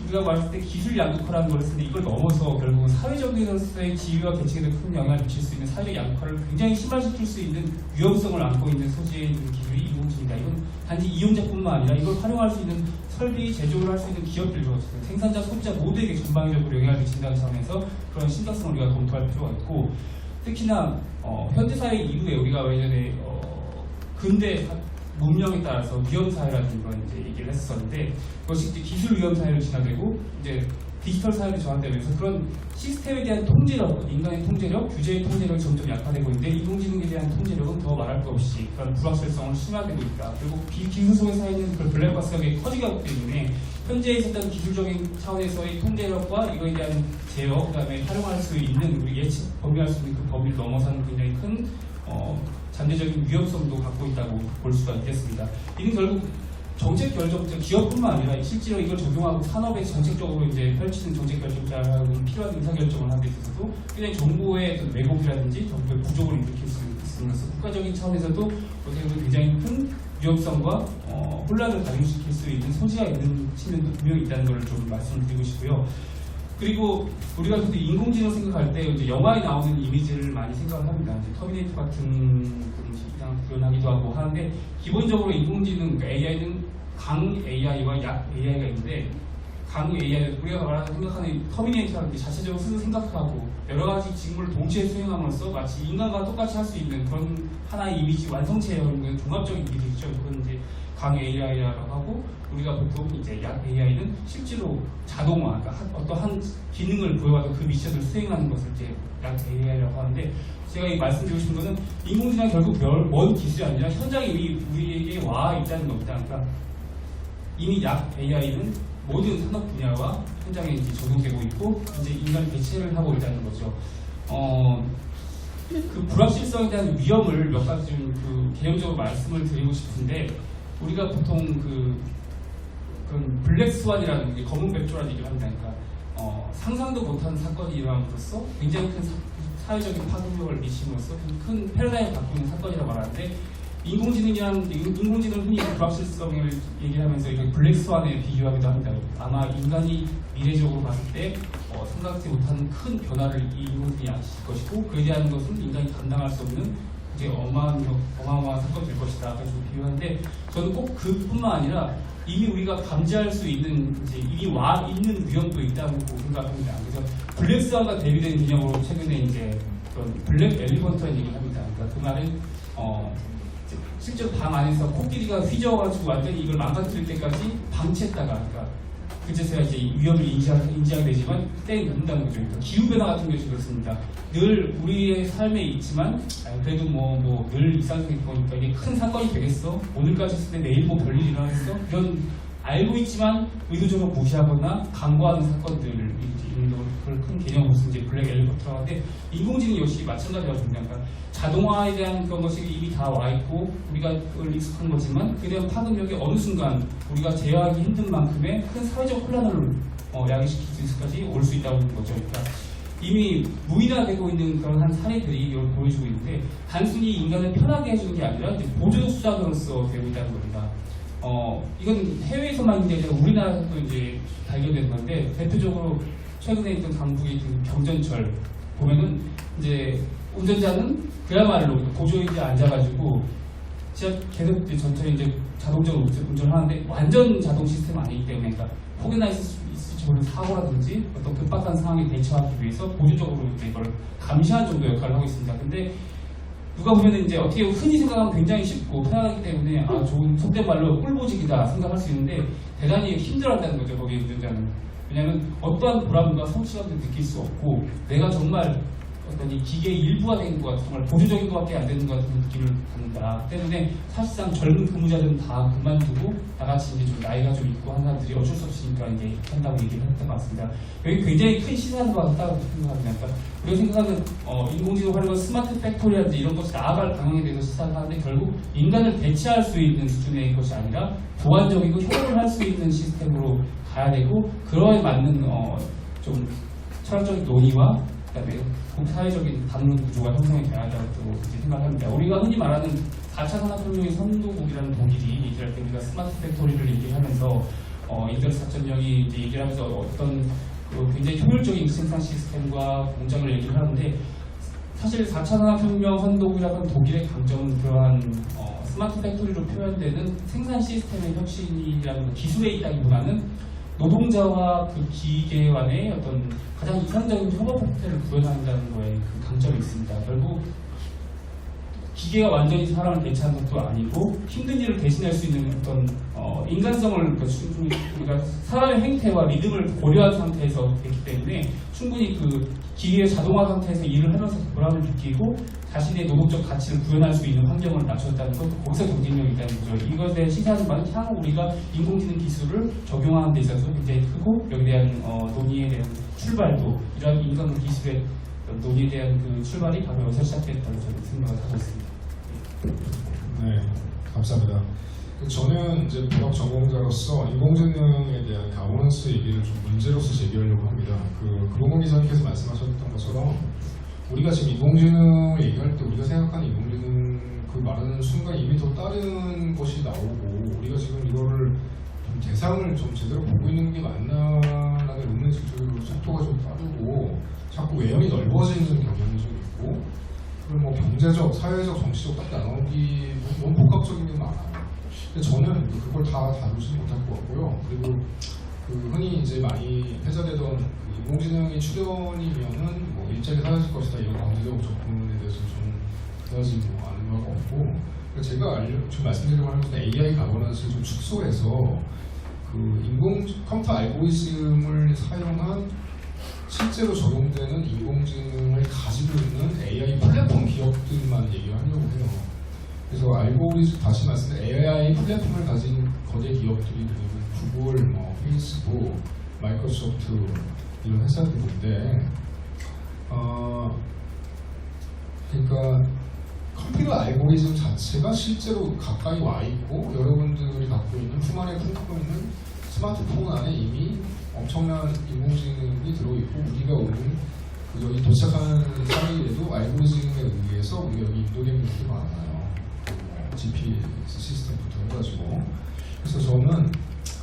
우리가 말했을 때 기술 양극화라는 걸 했을 때 이걸 넘어서 결국은 사회적으로서의 지위와 계층에 큰 영향을 미칠 수 있는 사회적 양극화를 굉장히 심화시킬 수 있는 위험성을 안고 있는 소재에 있는 기술이 인공지능이다. 이건 단지 이용자뿐만 아니라 이걸 활용할 수 있는 설비 제조를 할 수 있는 기업들도 생산자, 소비자 모두에게 전방위적으로 영향을 미친다는 차원에서 그런 심각성을 우리가 검토할 필요가 있고 특히나 현대사회 이후에 우리가 예전에 근대 문명에 따라서 위험사회라는 걸 이제 얘기를 했었는데 그것이 이제 기술 위험사회로 진화되고 이제 디지털 사회로 전환되면서 그런 시스템에 대한 통제력, 인간의 통제력, 규제의 통제력이 점점 약화되고 있는데 인공지능에 대한 통제력은 더 말할 것 없이 그런 불확실성을 심화되고 있다. 그리고 비기술 속에 쌓이는 그 블랙박스가 커지게 하기 때문에 현재 있었던 기술적인 차원에서의 통제력과 이거에 대한 제어, 그다음에 활용할 수 있는 우리 예측 범위할 수 있는 그 범위를 넘어서는 굉장히 큰 잠재적인 위험성도 갖고 있다고 볼 수가 있겠습니다. 이는 결국 정책 결정자, 기업뿐만 아니라 실제로 이걸 적용하고 산업에 정책적으로 이제 펼치는 정책 결정자라고 필요한 의사결정을 하는 데 있어서도 굉장히 정보의 어떤 왜곡이라든지 정보의 부족을 일으킬 수 있으면서 국가적인 차원에서도 어떻게 보면 굉장히 큰 위험성과 혼란을 가중시킬 수 있는 소지가 있는 측면도 분명히 있다는 걸 좀 말씀을 드리고 싶고요. 그리고 우리가 인공지능 생각할 때 이제 영화에 나오는 이미지를 많이 생각을 합니다. 이제 터미네이터 같은 그런 구현하기도 하고 하는데 기본적으로 인공지능 AI는 강 AI와 약 AI가 있는데 강 AI 우리가 생각하는 터미네이터라는 게 자체적으로 스스로 생각하고 여러 가지 직무를 동시에 수행함으로써 마치 인간과 똑같이 할 수 있는 그런 하나의 이미지 완성체형 종합적인 이미지죠. 그건 이제 강 AI라고 하고 우리가 보통 이제 약 AI는 실제로 자동화, 그러니까 어떠한 기능을 부여받아 그 미션을 수행하는 것을 이제 약 AI라고 하는데 제가 이 말씀드리고 싶은 것은 인공지능은 결국 먼 기술이 아니라 현장에 우리에게 와 있다는 겁니다. 그러니까 이미 약 AI는 모든 산업 분야와 현장에 이제 적용되고 있고 이제 인간 대체를 하고 있다는 거죠. 그 불확실성에 대한 위험을 몇 가지 좀 개념적으로 말씀을 드리고 싶은데 우리가 보통 그런 블랙스완이라는 게 검은 백조라는 얘기를 합니다. 그러니까 상상도 못한 사건이 일어남으로써 굉장히 큰 사회적인 파급력을 미침으로써 큰 패러다임을 바꾸는 사건이라고 말하는데 인공지능은 흔히 불확실성을 얘기하면서 이렇게 블랙스완에 비교하기도 합니다. 아마 인간이 미래적으로 봤을 때 생각지 못한 큰 변화를 이 인공지능이 안칠 것이고 그에 대한 것은 인간이 감당할 수 없는 이제 어마어마한 사건이 될 것이다. 그래서 비교하는데 저는 꼭 그뿐만 아니라 이미 우리가 감지할 수 있는 이제 이미 와 있는 위험도 있다고 생각합니다. 그래서 블랙스완과 대비된 개념으로 최근에 이제 그런 블랙 엘리펀트라는 얘기를 합니다. 그러니까 그 말은 실제로 방 안에서 코끼리가 휘저어가지고 완전히 이걸 망가뜨릴 때까지 방치했다가 그러니까 그제서야 이제 위험을 인지하게 되지만 때에 늦는다는 거죠. 그러니까 기후변화 같은 것이 그렇습니다. 늘 우리의 삶에 있지만 그래도 뭐 늘 일상적인 거니까 이게 큰 사건이 되겠어? 오늘까지 했을 때 내일 뭐 별일이 일어나겠어? 이런 알고 있지만 의도적으로 무시하거나 강구하는 사건들을 그걸 큰 개념으로 이제 블랙 엘리펀트라고 하는데 인공지능 역시 마찬가지라고 봅니다. 그러니까 자동화에 대한 그런 것이 이미 다 와 있고 우리가 그걸 익숙한 거지만 그에 대한 파급력이 어느 순간 우리가 제어하기 힘든 만큼의 큰 사회적 혼란을 야기시킬 수 있을까지 올 수 있다고 하는 거죠. 그러니까 이미 무인화되고 있는 그런 한 사례들이 이걸 보여주고 있는데 단순히 인간을 편하게 해주는 게 아니라 이제 보조 수단으로서 되고 있다는 겁니다. 이건 해외에서만 이제 우리나라에서도 이제 발견된 건데 대표적으로 최근에 있던 강북의 경전철 보면은 이제 운전자는 그야말로 보조에 이제 앉아가지고 진짜 계속 이제 전철이 이제 자동적으로 운전을 하는데 완전 자동 시스템 아니기 때문에 그러니까 혹여나 있을지 모르는 사고라든지 어떤 급박한 상황에 대처하기 위해서 보조적으로 이제 이걸 감시하는 정도 역할을 하고 있습니다. 근데 누가 보면은 이제 어떻게 흔히 생각하면 굉장히 쉽고 편하기 때문에 좋은 속된 말로 꿀보직이다 생각할 수 있는데 대단히 힘들어한다는 거죠. 거기 운전자는. 왜냐하면 어떠한 보람과 성취감도 느낄 수 없고 내가 정말 어떤 이 기계의 일부가 된 것 같은 정말 보조적인 것밖에 안 되는 것 같은 느낌을 받는다. 때문에 사실상 젊은 근무자들은 다 그만두고 나같이 이제 좀 나이가 좀 있고 한 사람들이 어쩔 수 없으니까 이제 한다고 얘기를 했던 것 같습니다. 여기 굉장히 큰 시사인 것 같다고 생각합니다. 그러니까 우리가 생각하는 인공지능 활용한 스마트 팩토리라든지 이런 것이 나아갈 방향에 대해서 시사를 하는데 결국 인간을 대체할 수 있는 수준의 것이 아니라 보완적이고 효율을 할 수 있는 시스템으로 가야 되고 그거에 맞는 좀 철학적인 논의와 그다음에 사회적인 담론 구조가 형성이 돼야 한다고 이제 생각합니다. 우리가 흔히 말하는 4차 산업혁명의 선도국이라는 독일이 얘기할 때 우리가 스마트 팩토리를 얘기하면서 인터넷 4.0이 이제 얘기를 하면서 어떤 굉장히 효율적인 생산 시스템과 공장을 얘기를 하는데 사실 4차 산업혁명 선도국이라는 독일의 강점은 그러한 스마트 팩토리로 표현되는 생산 시스템의 혁신이라는 기술에 있다기보다는 노동자와 그 기계 간의 어떤 가장 이상적인 협업 형태를 구현한다는 거에 그 강점이 있습니다. 결국 기계가 완전히 사람을 대체하는 것도 아니고 힘든 일을 대신할 수 있는 어떤 인간성을 그러니까 사람의 행태와 리듬을 고려한 상태에서 됐기 때문에 충분히 그 기계의 자동화 상태에서 일을 하면서 보람을 느끼고 자신의 노동적 가치를 구현할 수 있는 환경을 낮췄다는 것, 거기서 경쟁력이 있다는 거죠. 이것에 대한 시사하는 바는 향후 우리가 인공지능 기술을 적용하는 데 있어서 굉장히 크고 여기에 대한 논의에 대한 출발도 이러한 인간 기술의 논의에 대한 그 출발이 바로 여기서 시작됐다고 저는 생각을 하고 있습니다. 네, 감사합니다. 저는 이제 법학 전공자로서 인공지능에 대한 가버넌스 얘기를 좀 문제로서 제기하려고 합니다. 그로건 기자님께서 말씀하셨던 것처럼 우리가 지금 인공지능 얘기할 때 우리가 생각하는 인공지능 그 말하는 순간 이미 더 다른 것이 나오고 우리가 지금 이거를 좀 대상을 좀 제대로 보고 있는 게 맞나라는 의문이 들고 속도가 좀 빠르고 자꾸 외형이 넓어지는 경향이 좀 있고 그리고 뭐 경제적, 사회적, 정치적 딱 나누기 너무 복합적인 게 많아요. 근데 저는 그걸 다 다루지 못할 것 같고요. 그리고 흔히 이제 많이 회자되던 인공지능의 출현이면은 뭐 일자리 사라질 것이다 이런 강제적 접근에 대해서 좀 그다지 뭐 아는 바가 없고 제가 좀 말씀드리려고 하는 것은 AI 가버넌스를 좀 축소해서 컴퓨터 알고리즘을 사용한 실제로 적용되는 인공지능을 가지고 있는 AI 플랫폼 기업들만 얘기를 하려고 해요. 그래서 알고리즘 다시 말씀드리면 AI 플랫폼을 가진 거대 기업들이 구글, 뭐 페이스북, 마이크로소프트 이런 회사들인데, 그러니까 컴퓨터 알고리즘 자체가 실제로 가까이 와 있고 여러분들이 갖고 있는 품 안에 품고 있는 스마트폰 안에 이미 엄청난 인공지능이 들어있고 우리가 오늘 여기 도착하는 사이에도 알고리즘에 의해서 우리가 여기 인도되는 것들이 많아요. GPS 시스템부터 해가지고 그래서 저는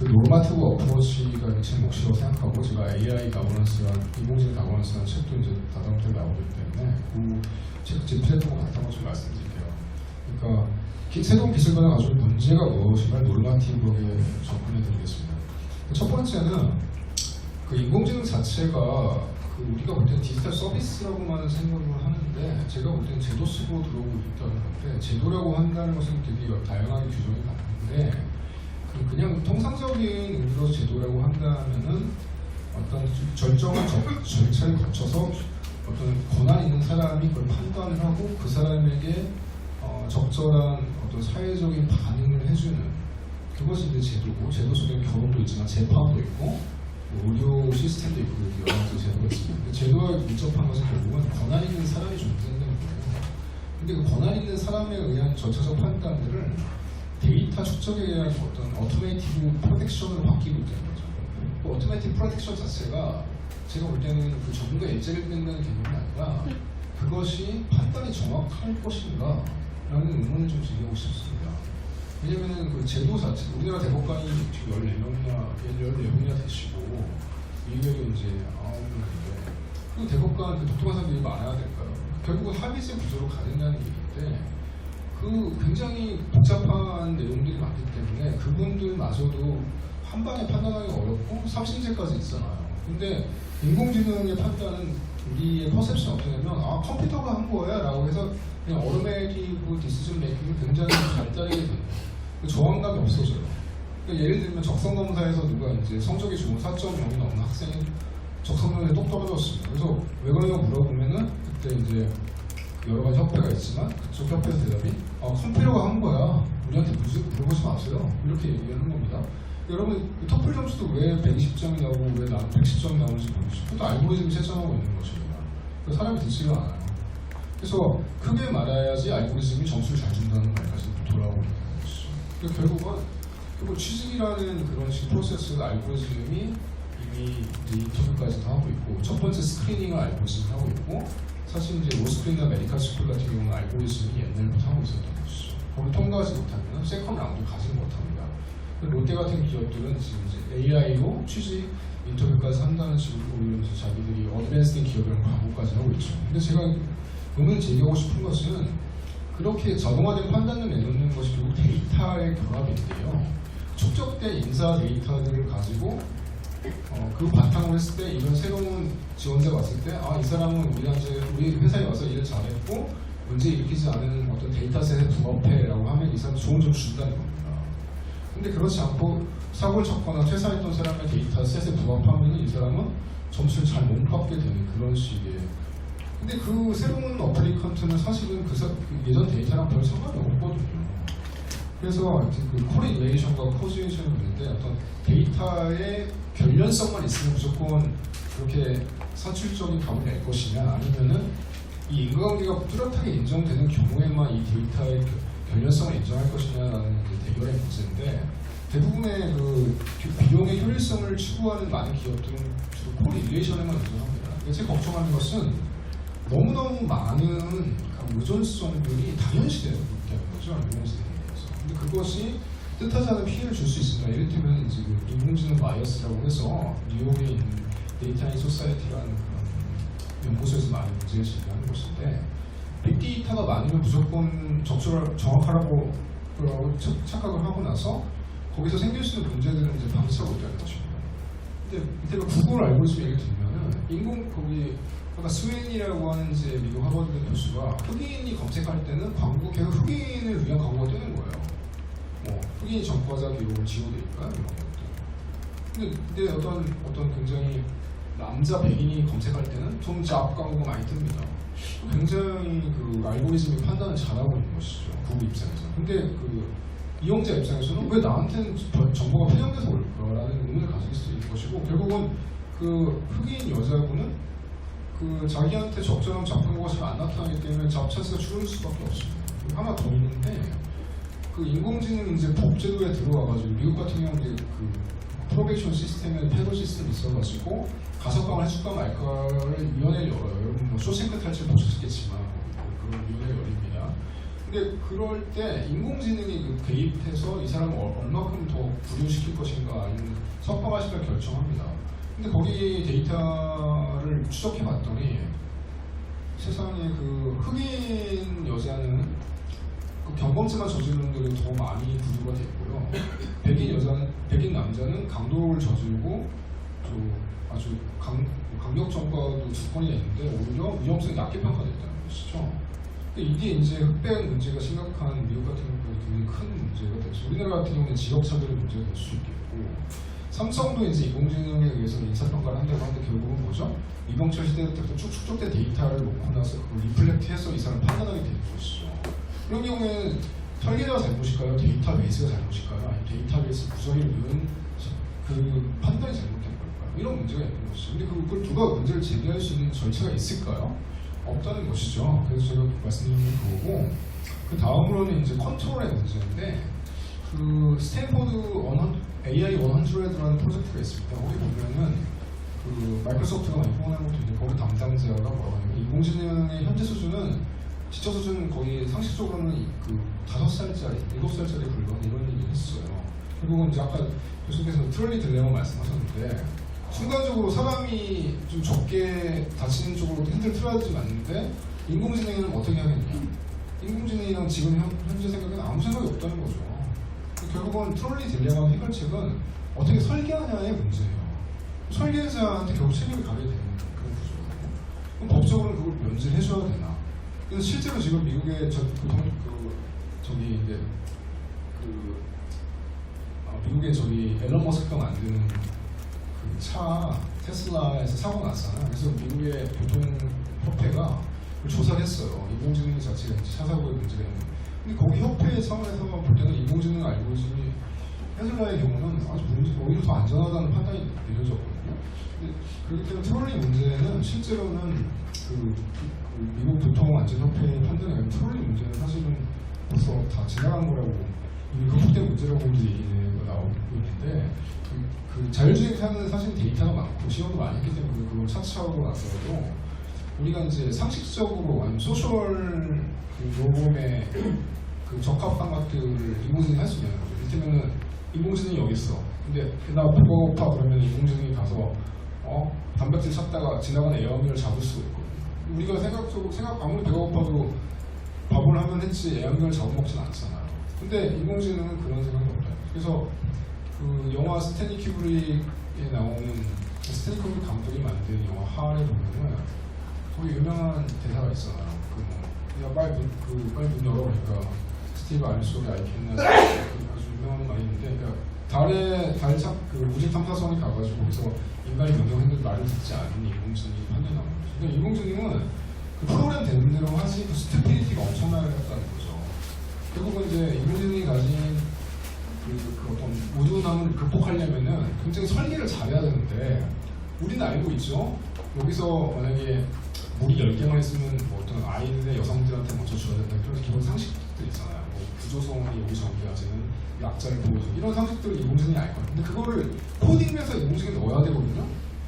노르마티브 어프로치가 제 몫이라고 생각하고 제가 AI 가버넌스와 인공지능 가버넌스라는 책도 이제 다다음부터 나오기 때문에 제 플랫폼 같은 거 좀 말씀드릴게요. 그러니까 새로운 기술과는 아주 문제가 무엇이면 노르마티브하게 접근해 드리겠습니다. 첫 번째는 인공지능 자체가 우리가 볼 때는 디지털 서비스라고만 생각을 하는데 제가 볼 때는 제도 속으로 들어오고 있다는 건데 제도라고 한다는 것은 되게 다양하게 규정이 가능한데 그냥 통상적인 의미로 제도라고 한다면은 어떤 절정한 절차를 거쳐서 어떤 권한 있는 사람이 그걸 판단을 하고 그 사람에게 적절한 어떤 사회적인 반응을 해주는 그것이 이제 제도고 제도 속에는 결혼도 있지만 재판도 있고 의료 시스템도 있고 여러 가지 제도가 있습니다. 제도와 밀접한 것은 결국은 권한 있는 사람이 존재한다는 거예요. 근데 그 권한 있는 사람에 의한 절차적 판단들을 데이터 축적에 의한 어떤 어토메이티브 프로텍션으로 바뀌고 있다는 거죠. 그 어토메이티브 프로텍션 자체가 제가 볼 때는 그 전문가 일제를 뺀다는 개념이 아니라 그것이 판단이 정확할 것인가 라는 의문을 좀 제기하고 싶습니다. 왜냐면은 그 제도 자체, 우리나라 대법관이 지금 14명이나 되시고, 이외에도 이제 9명인데, 그 대법관, 독특한 사람들이 많아야 될까요? 결국은 합의제 구조로 가된다는 얘기인데, 굉장히 복잡한 내용들이 많기 때문에 그분들마저도 한 방에 판단하기 어렵고, 3심제까지 있잖아요. 근데 인공지능의 판단은 우리의 퍼셉션이 어떻게 되면, 컴퓨터가 한 거야 라고 해서 그냥 어토메이티브 디시전 메이킹을 굉장히 잘 따르게 됩니다. 저항감이 없어져요. 그러니까 예를 들면 적성검사에서 누가 이제 성적이 좋은 4.0이 넘는 학생이 적성능력이 똑 떨어졌습니다. 그래서 왜 그러냐고 물어보면은 그때 이제 여러 가지 협회가 있지만 그쪽 협회에서 대답이 컴퓨터가 한 거야. 우리한테 물어보지 마세요. 이렇게 얘기하는 겁니다. 여러분 토플 점수도 왜 120점이 나오고 왜 110점이 나오는지 모르시죠. 그것도 알고리즘이 채점하고 있는 것입니다. 그래서 사람이 듣지가 않아요. 그래서 크게 말해야지 알고리즘이 점수를 잘 준다는 말까지 돌아오는 것이죠. 그러니까 결국은 취직이라는 그런 식 프로세스 알고리즘이 이미 인터뷰까지도 하고 있고 첫 번째 스크리닝을 알고리즘이 하고 있고 사실 이제 로스쿨이나 메디컬 스쿨 같은 경우는 알고리즘이 옛날부터 하고 있었던 것이죠. 거기 통과하지 못하면 세컨 라운드 가지 못합니다. 롯데 같은 기업들은 지금 이제 AI로 취직 인터뷰까지 한다는 식으로 오히려 자기들이 어드밴스된 기업이라는 광고까지 하고 있죠. 근데 제가 오늘 제기하고 싶은 것은 그렇게 자동화된 판단을 내놓는 것이 결국 데이터의 결합인데요. 축적된 인사 데이터들을 가지고 그 바탕으로 했을 때 이런 새로운 지원자가 왔을 때 이 사람은 우리 회사에 와서 일을 잘했고 문제 일으키지 않은 어떤 데이터셋에 부합해라고 하면 이 사람 좋은 점 준다는 겁니다. 근데 그렇지 않고 사고를 쳤거나 퇴사했던 사람의 데이터셋에 부합하면 이 사람은 점수를 잘 못 받게 되는 그런 식의 근데 그 새로운 어플리컨트는 사실은 그 예전 데이터랑 별 상관이 없거든요. 그래서 그 코릴레이션과 코지에이션이 있는데 어떤 데이터의 결련성만 있으면 무조건 그렇게 산출적인 답을 낼 것이냐, 아니면은 이 인과관계가 뚜렷하게 인정되는 경우에만 이 데이터의 결련성을 인정할 것이냐라는 대결의 문제인데, 대부분의 그 비용의 효율성을 추구하는 많은 기업들은 주로 코릴레이션에만 의존합니다. 제가 걱정하는 것은 너무너무 많은 의존성들이 당연시되는 거죠, 인공지능에 대해서. 근데 그것이 뜻하지 않은 피해를 줄 수 있습니다. 이를테면 이제 그 인공지능 바이어스라고 해서 뉴욕에 있는 데이터 인 소사이티라는 그런 연구소에서 많은 문제를 제기하는 것인데, 빅데이터가 많으면 무조건 정확하라고 착각을 하고 나서 거기서 생길 수 있는 문제들은 이제 방치하고 있다는 것입니다. 근데 이때가 구글 알고리즘 예를 들면은 거기 아까 스웨인이라고 하는 이제 미국 하버드 교수가 흑인이 검색할 때는 광고 계속 흑인을 위한 광고가 뜨는 거예요. 뭐 흑인이 전과자 기록을 지워드릴까 이런 것들. 근데 어떤 굉장히 남자 백인이 검색할 때는 좀 잡 광고가 많이 뜹니다. 굉장히 그 알고리즘이 판단을 잘하고 있는 것이죠, 구글 입장에서. 근데 그 이용자 입장에서는 왜 나한테는 정보가 편향돼서 올까라는 의문을 가질 수 있는 것이고, 결국은 그 흑인 여자분은 그 자기한테 적절한 잡광고가 잘 안 나타나기 때문에 잡 찬스가 줄을 수밖에 없습니다. 하나 더 있는데, 그 인공지능 이제 법제도에 들어와가지고 미국 같은 경우는 이제 그 프로베이션 시스템에 패거 시스템이 있어가지고 가석방을 해줄까 말까를 위원회를 열어요. 여러분 뭐 쇼생크 탈출 보셨겠지만 그런 위원회를 열립니다. 근데 그럴 때 인공지능이 그 개입해서 이 사람을 얼마큼 더 부류시킬 것인가 아니면 석방하실까 결정합니다. 근데 거기 데이터를 추적해봤더니 세상에 그 흑인 여자는 그 경범죄만 저지르는 분들이 더 많이 부류가 됐고요. 백인 남자는 강도를 저지르고 또 아주 강력 전과도 2건이나 있는데 오히려 위험성이 낮게 평가됐다는 것이죠. 이게 이제 흑백 문제가 심각한 미국 같은 경우는 굉장히 큰 문제가 되죠. 우리나라 같은 경우는 지역차별의 문제가 될 수 있겠고, 삼성도 이제 인공지능에 의해서 인사평가를 한다고 하는데 결국은 뭐죠? 이병철 시대 때부터 쭉 축적된 데이터를 놓고 나서 그걸 리플렉트해서 이 사람을 판단하게 되는 것이죠. 그런 경우에는 설계자가 잘못일까요? 데이터베이스가 잘못일까요? 아니면 데이터베이스 구성을 이룬 그 판단이 잘못된 걸까요? 이런 문제가 있는 것이죠. 근데 그걸 누가 문제를 제기할 수 있는 절차가 있을까요? 없다는 것이죠. 그래서 제가 말씀드린 거고, 그 다음으로는 이제 컨트롤의 문제인데, 그 스탠포드 AI 100라는 프로젝트가 있습니다. 거기 보면은 그 마이크로소프트가 많이 후원하는 것도 있는데, 거기 담당자가 뭐라고 하냐면 인공지능의 현재 수준은 지적 수준은 거의 상식적으로는 그 5살짜리, 7살짜리 불과한 이런 얘기를 했어요. 결국은 이제 아까 교수님께서 트롤리 딜레마 말씀하셨는데, 순간적으로 사람이 좀 적게 다치는 쪽으로 핸들 틀어야지 맞는데, 인공지능은 어떻게 하겠냐? 인공지능이랑 지금 현재 생각에는 아무 생각이 없다는 거죠. 결국은 트롤리 딜레마 해결책은 어떻게 설계하냐의 문제예요. 설계자한테 결국 책임이 가게 되는 그런 구조거든요. 그럼 법적으로 그걸 면제해줘야 되나? 그래서 실제로 지금 미국의 미국의 앨런 머스크가 만드는 그 차 테슬라에서 사고 났잖아요. 그래서 미국의 교통협회가 조사를 했어요. 인공지능 자체가 차 사고의 문제가 있는. 근데 거기 협회 차원에서 볼 때는 인공지능 알고리즘이 테슬라의 경우는 아주 오히려 더 안전하다는 판단이 내려졌거든요. 근데 그렇기 때문에 트롤리 문제는 실제로는 그 미국 교통안전협회의 판단이 아니라 트롤리 문제는 사실은 벌써 다 지나간 거라고, 이미 극복된 문제라고 얘기가 나오고 있는데, 그 자율주행차는 사실 데이터가 많고 시험도 많이 했기 때문에 그걸 차치하고 나서도 우리가 이제 상식적으로 아니면 소셜 그 요금의 그 적합한 것들을 인공지능이 할 수 있는 거죠. 이를테면 인공지능이 여기 있어. 근데 나 배고파 그러면 인공지능이 가서 단백질 찾다가 지나가는 에어컨을 잡을 수가 있거든요. 우리가 생각 아무리 배고파도 밥을 하면 했지 에어컨을 잡아먹진 않잖아요. 근데 인공지능은 그런 생각이 없다. 그래서 그 영화 스탠리 큐브릭에 나오는 스탠리 큐브릭 감독이 만든 영화 하울에 보면은 거기 유명한 대사가 있잖아요. 야 빨리 문 열어 그러니까 스티브 알소리 아이캔나 아주 유명한 말이 있는데, 그러니까 그 우주 탐사선이 가가지고 거기서 인간이 명령했는데 말을 듣지 않는 인공지능이 판단이 나오는 거죠. 그러니까 인공지능은 그 프로그램 되는 대로 하지 그 스태피리티가 엄청나게 했다는 거죠. 결국은 이제 인공지능이 가진 그 어떤 우두남을 극복하려면은 굉장히 설계를 잘해야 되는데 우리는 알고 있죠. 여기서 만약에 물이 10개만 있으면 뭐 어떤 아이들의 여성들한테 먼저 줘야 된다 그런 기본 상식들 있잖아요. 뭐 구조성이 여기 전개하지는 약자를 보여주고 이런 상식들을 인공지능이 알거든요. 근데 그거를 코딩에서 인공지능에 넣어야 되거든요.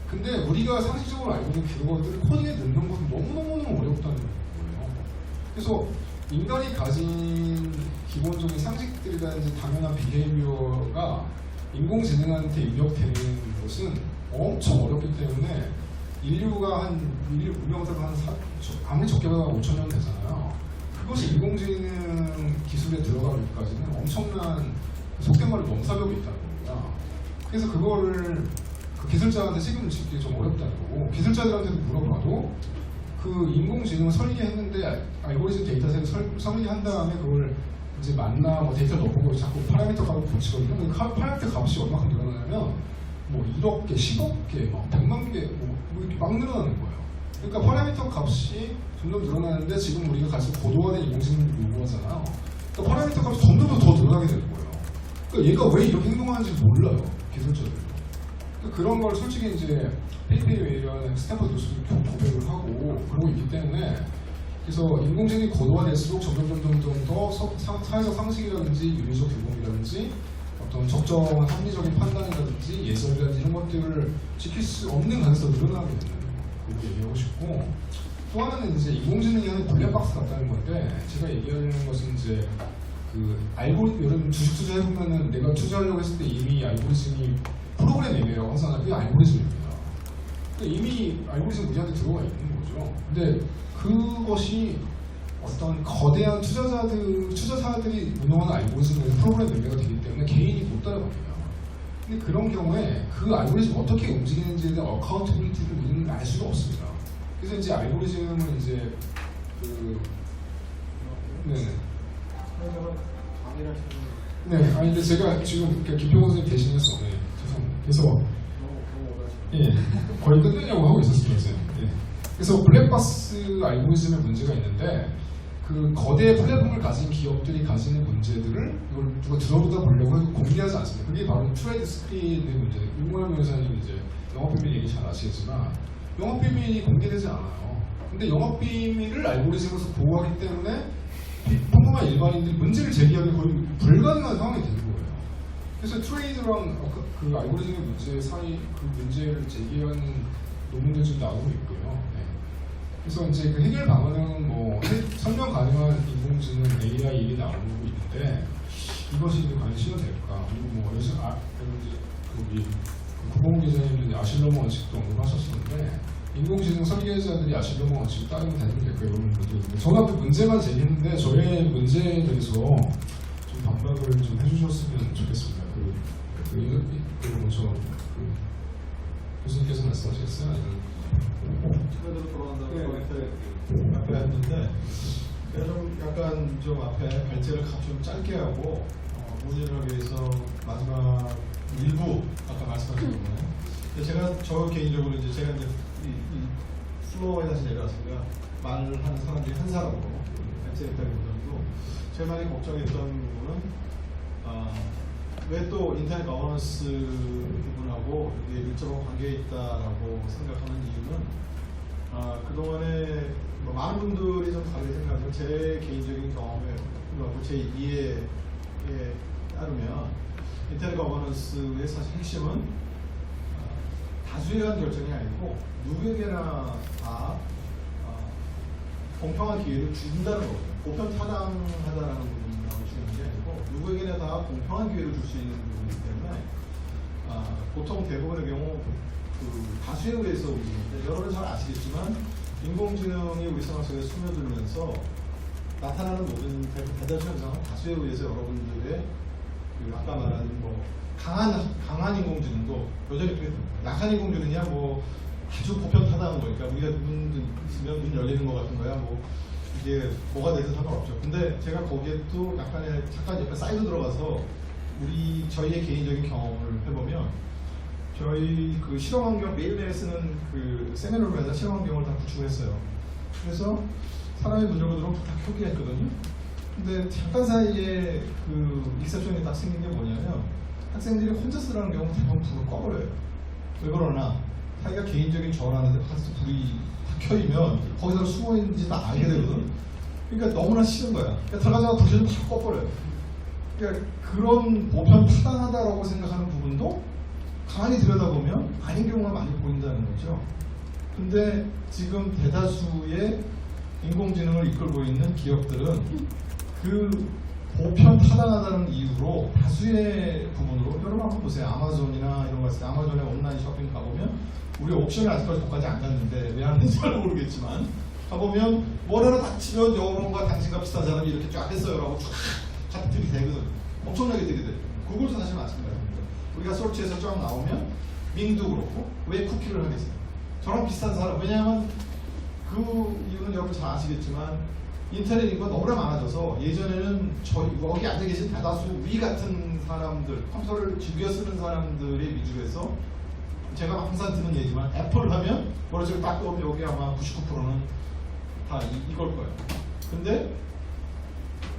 근데 우리가 상식적으로 알고 있는 그거들을 코딩에 넣는 것은 너무너무 어렵다는 거예요. 그래서 인간이 가진 기본적인 상식들이라든지 당연한 비헤이비어가 인공지능한테 입력되는 것은 엄청 어렵기 때문에 인류가 인류 문명사가 아무리 적게 봐도 5,000년 되잖아요. 그것이 인공지능 기술에 들어가기까지는 엄청난 속된 말로 넘사벽이 있다는 겁니다. 그래서 그거를 그 기술자한테 책임을 짓기 좀 어렵다는 거고, 기술자들한테도 물어봐도 그 인공지능을 설계했는데 알고리즘 데이터셋을 설계한 다음에 그걸 이제 맞나 뭐 데이터 넣어보고 자꾸 파라미터 값을 고치거든요. 근데 파라미터 값이 얼마큼 늘어나냐면 뭐 1억 개, 10억 개, 막 100만 개 뭐 이렇게 막 늘어나는 거예요. 그러니까 파라미터 값이 점점 늘어나는데 지금 우리가 가지고 고도화된 인공지능을 요구하잖아요. 그러니까 파라미터 값이 점점 더 늘어나게 되는 거예요. 그러니까 얘가 왜 이렇게 행동하는지 몰라요, 기술자들도. 그러니까 그런 걸 솔직히 이제 페이페이웨이라는 스탠퍼드 교수도 고백을 하고 그러고 있기 때문에, 그래서 인공지능이 고도화될수록 점점 더 사회적 상식이라든지 윤리적 규범이라든지 어떤 적정한 합리적인 판단이라든지 예절이라든지 이런 것들을 지킬 수 없는 가능성이 늘어나게 되는 그걸 얘기하고 싶고, 또 하나는 이제 인공지능이 하는 블랙박스 같다는 건데, 제가 얘기하는 것은 이제 그 알고리즘, 여러분 주식 투자해보면은 내가 투자하려고 했을 때 이미 알고리즘이 프로그램 얘기라고 하잖아요. 그게 알고리즘입니다. 그러니까 이미 알고리즘 우리한테 들어가 있는 거죠. 근데 그것이 어떤 거대한 투자사들이 운영하는 알고리즘을 프로그램 매매가 되기 때문에 개인이 못 따라갑니다. 근데 그런 경우에 그 알고리즘 어떻게 움직이는지에 대한 어카운터빌리티를 우리는 알 수가 없습니다. 그래서 이제 알고리즘은 이제 네, 아니 근데 제가 지금 김평호 선생님 대신해서 죄송합니다. 그래서 예, 거의 끝내려고 하고 있었습니다. 예. 그래서 블랙박스 알고리즘의 문제가 있는데, 그 거대 플랫폼을 가진 기업들이 가지는 문제들을 이걸 누가 들어보다 보려고 해도 공개하지 않습니다. 그게 바로 트레이드 스크린의 문제예요. 윤모현 변호사님 이제 영업비밀 얘기 잘 아시겠지만 영업비밀이 공개되지 않아요. 근데 영업비밀을 알고리즘으로서 보호하기 때문에 평범한 일반인들이 문제를 제기하기 거의 불가능한 상황이 되는 거예요. 그래서 트레이드랑 그 알고리즘의 문제 사이 그 문제를 제기하는 논문들 좀 나오고 있고요. 네. 그래서 이제 그 해결 방안은 뭐 설명 가능한 인공지능 AI 얘기 나오고 있는데, 이것이 이제 과연 실현될까? 그리고 뭐 요즘 거기 구봉 기자님도 아실로머 원칙도 언급하셨었는데, 인공지능 설계자들이 아실로머 원칙을 따르면 될까요? 이런 것들. 저는 그 문제만 제기했는데 저의 문제에 대해서 좀 반박을 좀 해주셨으면 좋겠습니다. 먼저 교수님께서 말씀하셨어요? 아니면 차례대로 돌아간다고 앞에 했는데, 좀 약간 좀 앞에 발제를 좀 짧게 하고 문의를 하기 위해서 마지막 일부 아까 말씀하신 거예요. 제가 저 개인적으로 이제 제가 이제 이 플로어에 다시 내려왔으니까 말을 하는 사람 중에 한 사람으로 발제했다기보다도 제가 많이 걱정했던 부분은 왜 또 인터넷 거버넌스 부분하고 이게 밀접한 관계에 있다라고 생각하는 이유는 그동안에 뭐 많은 분들이 좀 다르게 생각하지만 제 개인적인 경험에 그리고 제 이해에 따르면 인터넷 거버넌스의 사실 핵심은 다수에 대한 결정이 아니고 누구에게나 다 공평한 기회를 준다는 거거든요. 보편 타당하다라는 부분하고 중요한 게 아니고 누구에게나 다 공평한 기회를 줄 수 있는 부분이기 때문에 보통 대부분의 경우 그 다수에 의해서 움직이는데, 여러분은 잘 아시겠지만 인공지능이 우리 생활 속에 스며들면서 나타나는 모든 대다수 현상은 다수에 의해서 여러분들의 그 아까 말한 뭐 강한 인공지능도 여전히 약한 인공지능이야 뭐 아주 보편타당한 거니까 우리가 문 있으면 문 열리는 것 같은 거야 뭐 이게 뭐가 되든 상관없죠. 근데 제가 거기에 또 잠깐 옆에 사이드 들어가서 저희의 개인적인 경험을 해보면, 저희 그 실험 환경 매일매일 쓰는 그 세미나를 해서 실험 환경을 다 구축했어요. 그래서 사람이 문 열고 들어오면 다 켜기가 했거든요. 근데 잠깐 사이에 그 리셉션이 딱 생긴 게 뭐냐면 학생들이 혼자 쓰라는 경우 대부분 불을 꺼버려요. 왜 그러나 자기가 개인적인 전화하는데 가서 불이 다 켜이면 거기서 숨어 있는지 다 알게 되거든. 그러니까 너무나 싫은 거야. 그러니까 들어가자마자 도시를 다 꺼버려요. 그러니까 그런 보편 타당하다라고 생각하는 부분도 가만히 들여다보면 아닌 경우가 많이 보인다는 거죠. 근데 지금 대다수의 인공지능을 이끌고 있는 기업들은 그 보편 타당하다는 이유로 다수의 부분으로 여러분 한번 보세요. 아마존이나 이런 거 있을 때 아마존에 온라인 쇼핑 가보면 우리 옵션을 아직까지 거기까지 안 갔는데 왜 안 했는지 잘 모르겠지만 가보면 뭘 하나 닥치면 여러분과 당신과 비슷한 사람이 이렇게 쫙 했어요 라고 쫙 같은 되거든. 엄청나게 되게 돼요. 구글도 사실 마찬가지입니다. 우리가 서치에서 쫙 나오면 밍도 그렇고 왜 쿠키를 하겠어요? 저랑 비슷한 사람, 왜냐하면 그 이유는 여러분 잘 아시겠지만 인터넷 인구가 너무나 많아져서 예전에는 여기 앉아 계신 다다수 위 같은 사람들, 컴퓨터를 즐겨 쓰는 사람들의 위주로 해서 제가 항상 드는 얘기지만 애플 하면 머릿속에 딱 떠오르면 여기 아마 99%는 다 이걸 거예요. 근데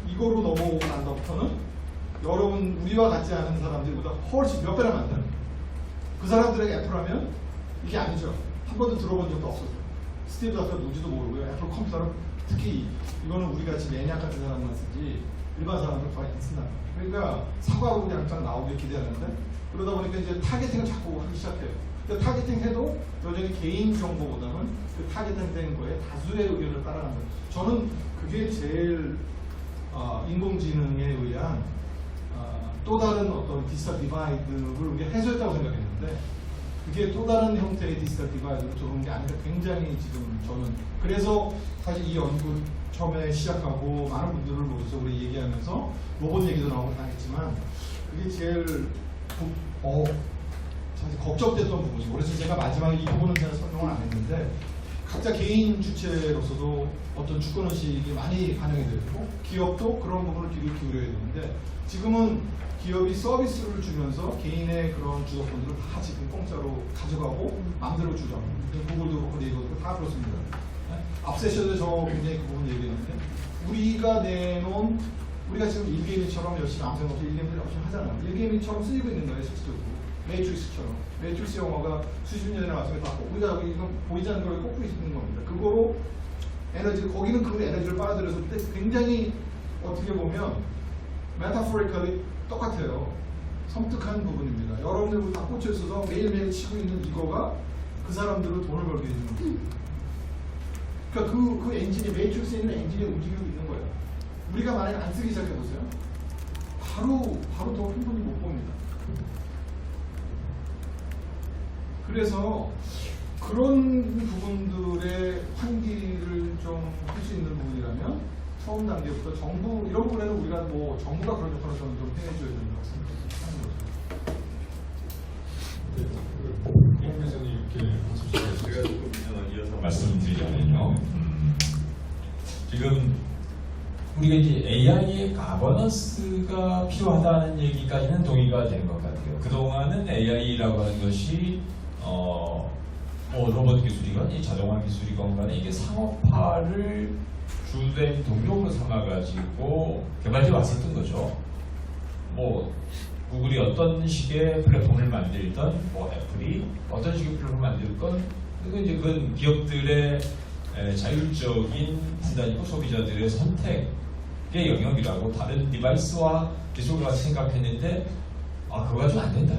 이거로 넘어오고 난 다음부터는 여러분 우리와 같지 않은 사람들보다 훨씬 몇 배나 많다는 거예요. 그 사람들에게 애플 하면 이게 아니죠. 한 번도 들어본 적도 없었어요. 스티브 잡스가 누군지도 모르고요. 애플 컴퓨터를 특히 이거는 우리같이 매니악 같은 사람만 쓰지 일반 사람들 거의 안 쓴다. 그러니까 사과로 그냥 딱 나오길 기대하는데 그러다 보니까 이제 타겟팅을 자꾸 하기 시작해요. 근데 타겟팅 해도 여전히 개인 정보보다는 그 타겟팅 거에 다수의 의견을 따라가는 거예요. 저는 그게 제일 인공지능에 의한 또 다른 어떤 디지털 디바이드를 우리가 해소했다고 생각했는데 그게 또 다른 형태의 디지털 디바이드로 들어오는 게 아니라 굉장히 지금 저는 그래서 사실 이 연구 처음에 시작하고 많은 분들을 모여서 우리 얘기하면서 로봇 얘기도 나오고 다 했지만 그게 제일 사실 걱정됐던 부분이고 그래서 제가 마지막에 이 부분은 제가 설명을 안 했는데 각자 개인 주체로서도 어떤 주권의식이 많이 반영이 되고 기업도 그런 부분을 귀를 기울여야 되는데 지금은 기업이 서비스를 주면서 개인의 그런 주도권들을 다 지금 공짜로 가져가고 마음대로 주죠. 구글도 그렇고 네이버도 그렇고 다 그렇습니다. 앞 세션에 저 굉장히 그 부분 얘기했는데 우리가 지금 일개미처럼 열심히 아무 생각 없이 일개미를 열심히 하잖아요. 일개미처럼 쓰이고 있는 거예요. 실질적으로. 매트릭스처럼. 매트릭스 영화가 수십 년에 나왔으면 우리가 이건 보이지 않는 걸 꽂고 있는 겁니다. 그거로 에너지, 거기는 그 에너지를 빨아들였을 때 굉장히 어떻게 보면 메타포리컬이 똑같아요. 섬뜩한 부분입니다. 여러분들 다 꽂혀 있어서 매일매일 치고 있는 이거가 그 사람들을 돈을 벌게 해주는 거예요. 그러니까 그 엔진이, 매트릭스에 있는 엔진이 움직이고 있는 거예요. 우리가 만약에 안 쓰기 시작해보세요. 바로 더 큰 돈이 못 봅니다. 그래서 그런 부분들의 환기를 좀 할 수 있는 부분이라면 처음 단계부터 정부 이런 부분에는 우리가 뭐 정부가 그런 역할을 저는 좀 해줘야 된다고 생각하는 거죠. 임 회장님 이렇게 말씀하셨어요. 제가 조금 이어서 말씀드리자면요. 지금 우리가 이제 AI의 가버넌스가 필요하다는 얘기까지는 동의가 되는 것 같아요. 그동안은 AI라고 하는 것이 뭐 로봇 기술이건 이 자동화 기술이건 간에 이게 상업화를 주된 동력으로 삼아가지고 개발돼 왔었던 거죠. 뭐 구글이 어떤 식의 플랫폼을 만들던 뭐 애플이 어떤 식의 플랫폼을 만들건 그건 이제 그건 기업들의 자율적인 판단이고 소비자들의 선택의 영역이라고 다른 디바이스와 기술과 생각했는데 그거 가지고 안 된다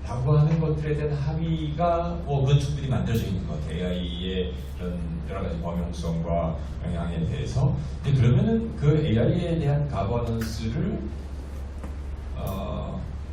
라고 하는 것들에 대한 합의가 그건 충분히 만들어져 있는 것 같아요. AI의 이런 여러 가지 범용성과 영향에 대해서. 근데 그러면은 그 AI에 대한 가버넌스를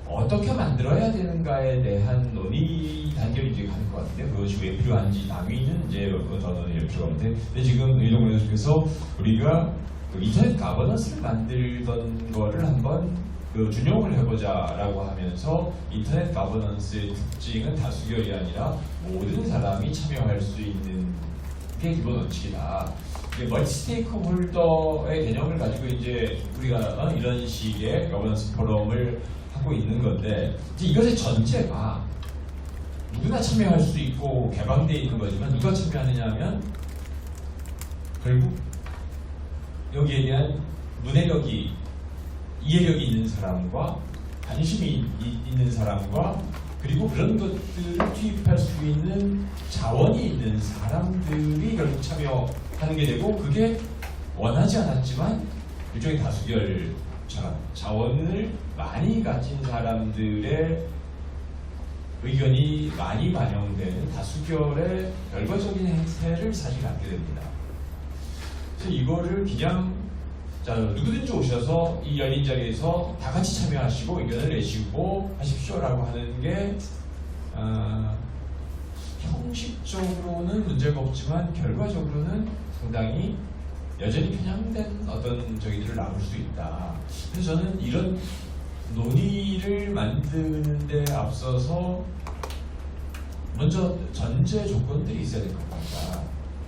어떻게 만들어야 되는가에 대한 논의 단계로 이제 가는 것 같은데 그것이 왜 필요한지 당위는 이제 더 논의할 필요가 없는데 근데 지금 이동훈 교수께서 우리가 그 인터넷 가버넌스를 만들던 거를 한번 그 준용을 해보자라고 하면서 인터넷 가버넌스의 특징은 다수결이 아니라 모든 사람이 참여할 수 있는 게 기본 원칙이다. 이게 멀티 스테이크홀더의 개념을 가지고 이제 우리가 이런 식의 가버넌스 포럼을 하고 있는 건데 이제 이것의 전제가 누구나 참여할 수 있고 개방되어 있는 거지만 누가 참여하느냐 하면 결국 여기에 대한 문해력이, 이해력이 있는 사람과 관심이 있는 사람과 그리고 그런 것들을 투입할 수 있는 자원이 있는 사람들이 결국 참여하는 게 되고, 그게 원하지 않았지만 일종의 다수결처럼 자원을 많이 가진 사람들의 의견이 많이 반영되는 다수결의 결과적인 행태를 사실 갖게 됩니다. 그래서 이거를 그냥 자, 누구든지 오셔서 이 열린 자리에서 다 같이 참여하시고 의견을 내시고 하십시오라고 하는 게 형식적으로는 문제가 없지만 결과적으로는 상당히 여전히 편향된 어떤 저희들을 나올 수 있다. 그래서 저는 이런 논의를 만드는 데 앞서서 먼저 전제 조건들이 있어야 될 것 같다.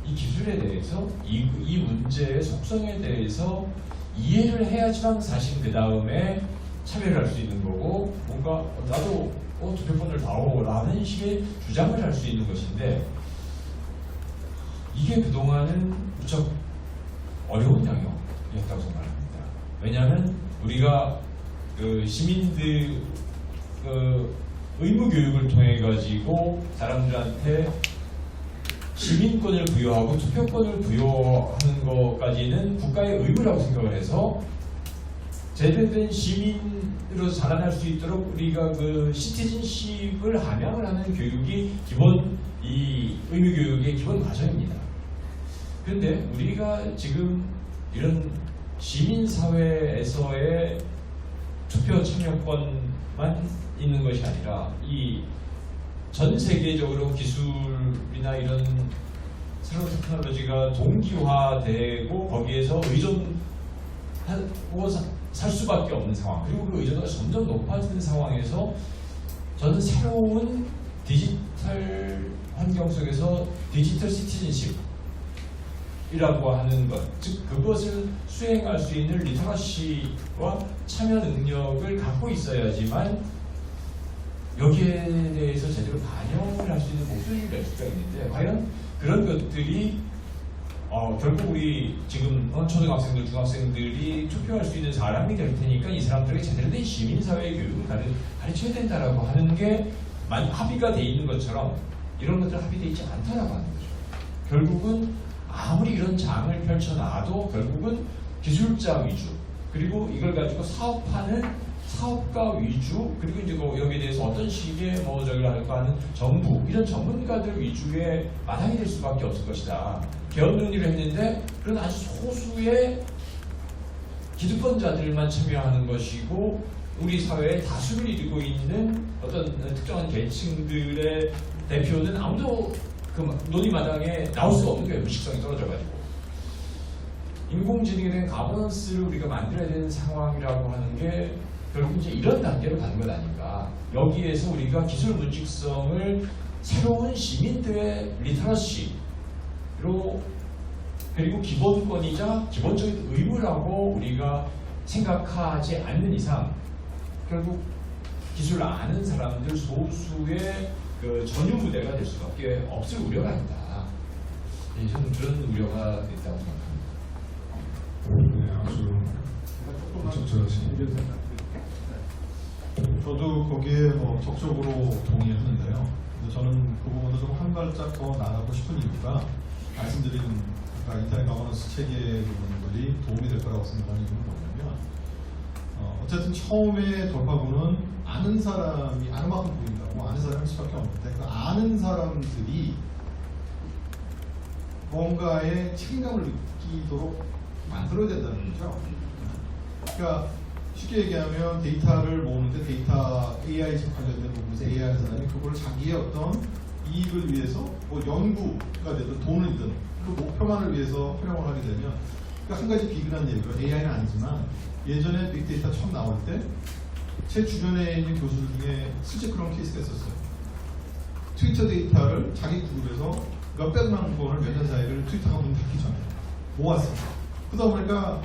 이 기술에 대해서, 이 문제의 속성에 대해서 이해를 해야지만 사실 그 다음에 참여를 할 수 있는 거고, 뭔가 나도 투표권을 다오라는 식의 주장을 할 수 있는 것인데, 이게 그동안은 무척 어려운 영역이었다고 생각합니다. 왜냐하면 우리가 그 시민들 의무 교육을 통해 가지고 사람들한테 시민권을 부여하고 투표권을 부여하는 것까지는 국가의 의무라고 생각을 해서 제대로 된 시민으로 자라날 수 있도록 우리가 그 시티즌십을 함양을 하는 교육이 기본, 이 의무 교육의 기본 과정입니다. 그런데 우리가 지금 이런 시민사회에서의 투표 참여권만 있는 것이 아니라 이 전 세계적으로 기술이나 이런 새로운 테크놀로지가 동기화되고 거기에서 의존하고 살 수밖에 없는 상황, 그리고 그 의존도가 점점 높아지는 상황에서 저는 새로운 디지털 환경 속에서 디지털 시티즌십이라고 하는 것, 즉 그것을 수행할 수 있는 리터러시와 참여 능력을 갖고 있어야지만 여기에 대해서 제대로 반영을 할 수 있는 목소리를 낼 수가 있는데, 과연 그런 것들이 결국 우리 지금 초등학생들, 중학생들이 투표할 수 있는 사람이 될 테니까 이 사람들에게 제대로 된 시민사회 교육을 가르쳐야 된다라고 하는 게 합의가 돼 있는 것처럼 이런 것들 합의되어 있지 않다라고 하는 거죠. 결국은 아무리 이런 장을 펼쳐놔도 결국은 기술자 위주, 그리고 이걸 가지고 사업하는 사업가 위주, 그리고 이제 여기에 대해서 어떤 식의 저기를 할까 하는 정부, 이런 전문가들 위주의 마당이 될 수밖에 없을 것이다. 개헌 논의를 했는데 그런 아주 소수의 기득권자들만 참여하는 것이고, 우리 사회의 다수를 이루고 있는 어떤 특정한 계층들의 대표는 아무도 그 논의 마당에 나올 수 없는 거예요. 무식성이 떨어져가지고. 인공지능에 대한 가버넌스를 우리가 만들어야 되는 상황이라고 하는 게 결국 이제 이런 단계로 가는 것 아닌가. 여기에서 우리가 기술 문직성을 새로운 시민들의 리터러시로, 그리고 기본권이자 기본적인 의무라고 우리가 생각하지 않는 이상 결국 기술을 아는 사람들 소수의 그 전유 무대가 될 수밖에 없을 우려가 있다. 저는 그런 우려가 있다고 생각합니다. 네, 아주 적절하신. 저도 거기에 적극적으로 동의했는데요. 근데 저는 그 부분을 좀 한 발짝 더 나가고 싶은 이유가, 말씀드린 인터넷 가버넌스 체계 부분들이 도움이 될 거라고 생각하는 이유는 뭐냐면, 어쨌든 처음에 돌파구는 아는 사람이 아는 만큼 보인다고, 아는 사람일 수밖에 없는데 그 아는 사람들이 뭔가의 책임감을 느끼도록 만들어야 된다는 거죠. 그러니까 쉽게 얘기하면 데이터를 모으는데 데이터 AI 관련된 부분에서 AI 하는 사람이 그걸 자기의 어떤 이익을 위해서 연구가 되든 돈이든 그 목표만을 위해서 활용을 하게 되면, 그러니까 한 가지 비근한 얘기가, AI는 아니지만 예전에 빅데이터 처음 나올 때 제 주변에 있는 교수들 중에 실제 그런 케이스가 있었어요. 트위터 데이터를 자기 그룹에서 몇백만 건을 몇 년 사이를 트위터가 문 닫기 전에 모았어요. 그러다 보니까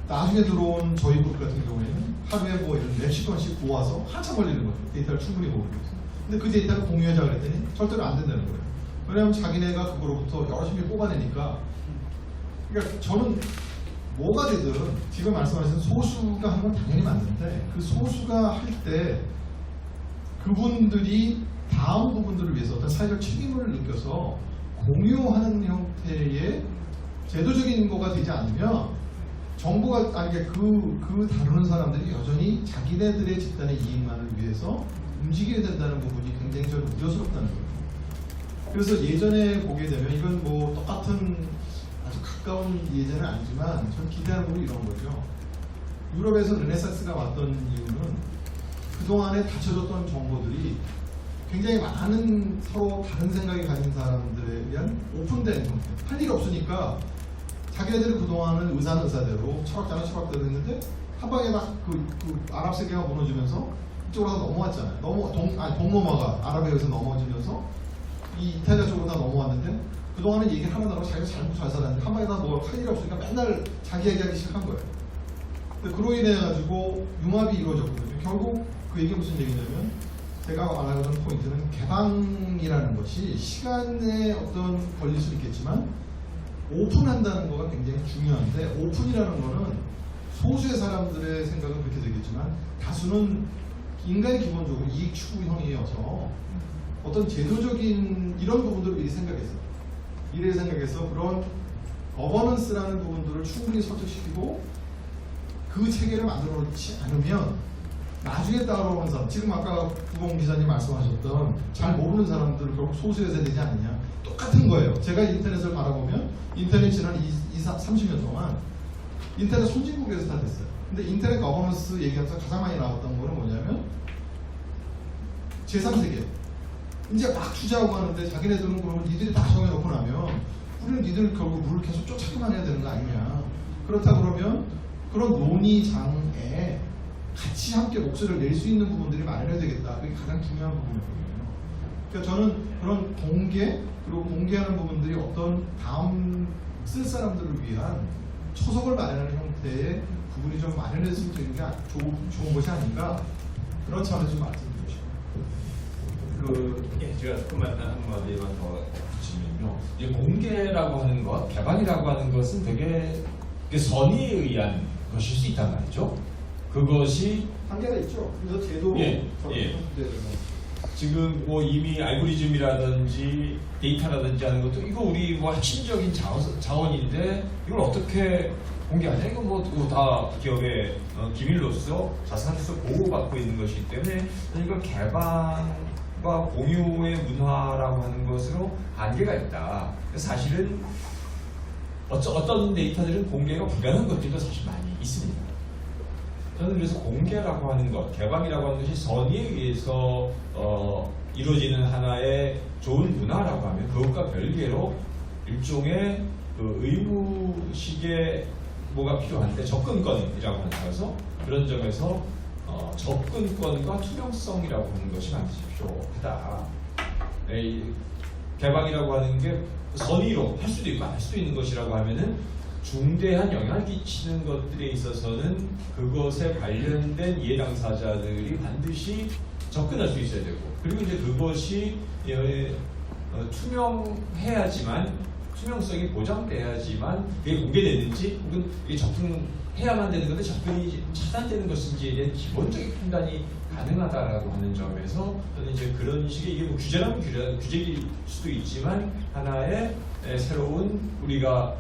나중에 들어온 저희 그룹 같은 경우에는 하루에 이런 몇십 건씩 모아서 한참 걸리는 거죠. 데이터를 충분히 모으기 위해서. 근데 그 데이터를 공유하자 그랬더니 절대로 안 된다는 거예요. 왜냐하면 자기네가 그거로부터 여러 심리 뽑아내니까 그러니까 저는 뭐가 되든 지금 말씀하신 소수가 하는 건 당연히 맞는데 그 소수가 할 때 그분들이 다음 부분들을 위해서 어떤 사회적 책임을 느껴서 공유하는 형태의 제도적인 거가 되지 않으면 정부가 아니 그 다루는 사람들이 여전히 자기네들의 집단의 이익만을 위해서 움직여야 된다는 부분이 굉장히 저는 우려스럽다는 거예요. 그래서 예전에 보게 되면 이건 뭐 똑같은 아주 가까운 예제는 아니지만 전 기대하는 부분이 이런 거죠. 유럽에서 르네상스가 왔던 이유는 그동안에 닫혀졌던 정보들이 굉장히 많은 서로 다른 생각이 가진 사람들에 대한 오픈된 형태. 할 일이 없으니까 자기네들이 그동안은 의사는 의사대로 철학자는 철학대로 했는데 한 방에 막 그 아랍 세계가 무너지면서 이쪽으로 다 넘어왔잖아요. 동로마가 아랍에서 넘어지면서 이 이탈리아 쪽으로 다 넘어왔는데 그동안은 얘기를 하는 나라고 자기가 잘 살았는데 한 방에 다 뭐 할 일이 없으니까 맨날 자기 얘기하기 시작한 거예요. 근데 그로 인해 가지고 융합이 이루어졌거든요. 결국 그 얘기가 무슨 얘기냐면 제가 말하는 포인트는 개방이라는 것이 시간에 어떤 걸릴 수 있겠지만 오픈한다는 거가 굉장히 중요한데 오픈이라는 거는 소수의 사람들의 생각은 그렇게 되겠지만 다수는 인간이 기본적으로 이익 추구형이어서 어떤 제도적인 이런 부분들을 미리 생각했어요. 미리 생각해서 그런 거버넌스라는 부분들을 충분히 설득시키고 그 체계를 만들어 놓지 않으면 나중에 따라오는 사람, 지금 아까 구봉 기자님 말씀하셨던 잘 모르는 사람들을 결국 소수에서 되지 않느냐. 똑같은 거예요. 제가 인터넷을 바라보면 인터넷 지난 30년 동안 인터넷 선진국에서 다 됐어요. 근데 인터넷 거버넌스 얘기하면서 가장 많이 나왔던 거는 뭐냐면 제3세계. 이제 막 투자하고 하는데 자기네들은 그러면 니들이 다 정해놓고 나면 우리는 니들 결국 룰을 계속 쫓아가만 해야 되는 거 아니냐. 그렇다 그러면 그런 논의장에 같이 함께 목소리를 낼 수 있는 부분들이 마련해야 되겠다. 그게 가장 중요한 부분이거든요. 그러니까 저는 그런 공개 그리고 공개하는 부분들이 어떤 다음 쓸 사람들을 위한 초석을 마련하는 형태의 부분이 좀 마련해질 수 있는 게 좋은 것이 아닌가 그런 차원에서 좀 말씀드리고 싶어요. 제가 조금만 한마디만 더 붙이면요. 이 공개라고 하는 것, 개방이라고 하는 것은 되게 선의에 의한 것일 수 있단 말이죠. 그것이 한계가 있죠. 그래서 제도 지금 뭐 이미 알고리즘이라든지 데이터라든지 하는 것도 이거 우리 뭐 핵심적인 자원인데 이걸 어떻게 공개하냐? 이거 뭐 다 기업의 기밀로서 자산에서 보호받고 있는 것이기 때문에 이걸 개방과 공유의 문화라고 하는 것으로 한계가 있다. 사실은 어떤 데이터들은 공개가 불가능한 것들도 사실 많이 있습니다. 저는 그래서 공개라고 하는 것, 개방이라고 하는 것이 선의에 의해서 이루어지는 하나의 좋은 문화라고 하면 그것과 별개로 일종의 그 의무식의 뭐가 필요한데 접근권이라고 하는 거라서 그런 점에서 접근권과 투명성이라고 하는 것이 반드시 필요하다. 개방이라고 하는 게 선의로 할 수도 있고 안 할 수도 있는 것이라고 하면은 중대한 영향을 끼치는 것들에 있어서는 그것에 관련된 이해 당사자들이 반드시 접근할 수 있어야 되고 그리고 이제 그것이 투명해야지만 투명성이 보장돼야지만 그게 공개되는지 혹은 이게 접근해야만 되는 건데 접근이 차단되는 것인지에 대한 기본적인 판단이 가능하다라고 하는 점에서 저는 이제 그런 식의 이게 뭐 규제라면 규제일 수도 있지만 하나의 새로운 우리가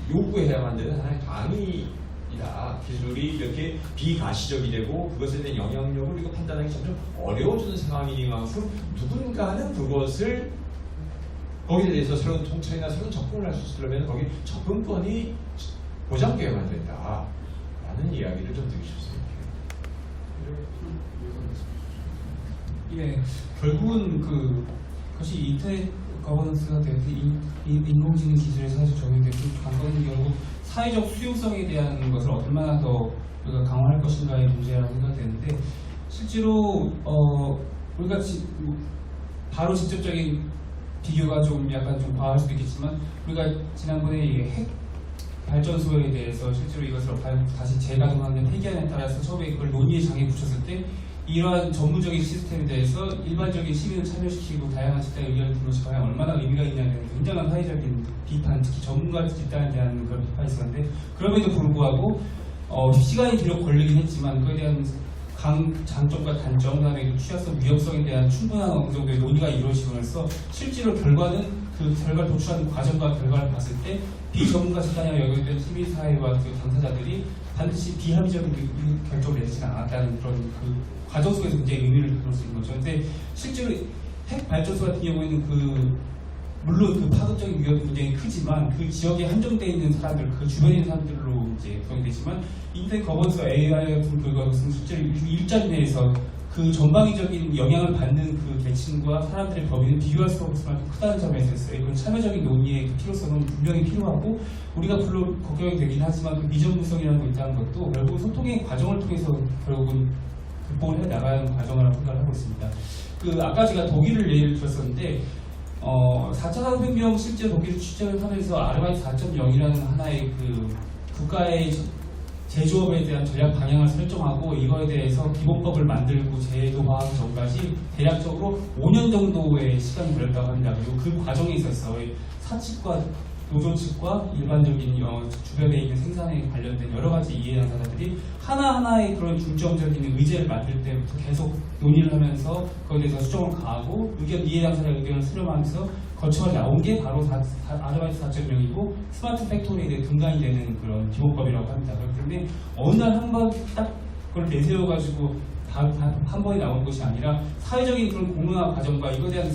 요구해야만 되는 하나의 당위이다. 기술이 이렇게 비가시적이 되고 그것에 대한 영향력을 우리가 판단하기 점점 어려워지는 상황이니만큼 누군가는 그것을 거기에 대해서 새로운 통찰이나 새로운 접근을 할 수 있으려면 거기 접근권이 보장되어야만 된다. 라는 이야기를 좀 드리고 싶습니다. 예, 결국은 그것이 인터넷 거버넌스가 되든 인공지능 기술에 사실 적용되는 관건은 결국 사회적 수용성에 대한 것을 얼마나 더 우리가 강화할 것인가의 문제라고 생각되는데 실제로 우리가 바로 직접적인 비교가 좀 약간 좀 과할 수도 있겠지만 우리가 지난번에 핵 발전소에 대해서 실제로 이것을 다시 재가동하는 폐기안에 따라서 처음에 그걸 논의의 장에 붙였을 때 이러한 전문적인 시스템에 대해서 일반적인 시민을 참여시키고 다양한 집단 의견을 듣는 과연 얼마나 의미가 있냐는 굉장한 사회적인 비판, 특히 전문가 집단에 대한 그런 비판이 있었는데 그럼에도 불구하고 시간이 비록 걸리긴 했지만 그에 대한 장점과 단점, 그다음에 취약성, 위험성에 대한 충분한 어느 정도의 논의가 이루어지면서 실제로 결과는 그 결과를 도출하는 과정과 결과를 봤을 때 비전문가 집단이라고 여겨졌던 시민사회와 그 당사자들이 반드시 비합리적인 결정을 내지는 않았다는 그런 그 과정 속에서 굉장히 의미를 두는 수 있는 거죠. 근데 실제로 핵 발전소 같은 경우에는 물론 그 파급적인 위협이 굉장히 크지만 그 지역에 한정되어 있는 사람들, 그 주변에 있는 사람들로 이제 구성되지만 인터넷 거버넌스 AI 같은 그것은 실제로 일자리 내에서 그 전방위적인 영향을 받는 그 계층과 사람들의 범위는 비교할 수 없을 만큼 크다는 점에서 있어요. 그런 참여적인 논의의 그 필요성은 분명히 필요하고 우리가 물론 걱정이 되긴 하지만 그 미정부성이라는 거 있다는 것도 결국 소통의 과정을 통해서 결국은 극복을 해 나가는 과정이라고 생각을 하고 있습니다. 아까 제가 독일을 예를 들었었는데 4차 산업혁명 실제 독일 취재를 하면서 아르바이트 4.0이라는 하나의 그 국가의 제조업에 대한 전략 방향을 설정하고 이거에 대해서 기본법을 만들고 제도화하기 전까지 대략적으로 5년 정도의 시간이 걸렸다고 합니다. 그리고 그 과정에 있어서 사측과 노조 측과 일반적인 주변에 있는 생산에 관련된 여러 가지 이해 당사자들이 하나하나의 그런 중점적인 의제를 만들 때부터 계속 논의를 하면서 거기에 대해서 수정을 가하고 이해 당사자 의견을 수렴하면서 거쳐서 나온 게 바로 아르바이트 4.0이고 스마트 팩토리에 대해 근간이 되는 그런 기본법이라고 합니다. 그런데 어느 날 한 번 딱 그걸 내세워가지고 한 번에 나온 것이 아니라 사회적인 그런 공론화 과정과 이거에 대한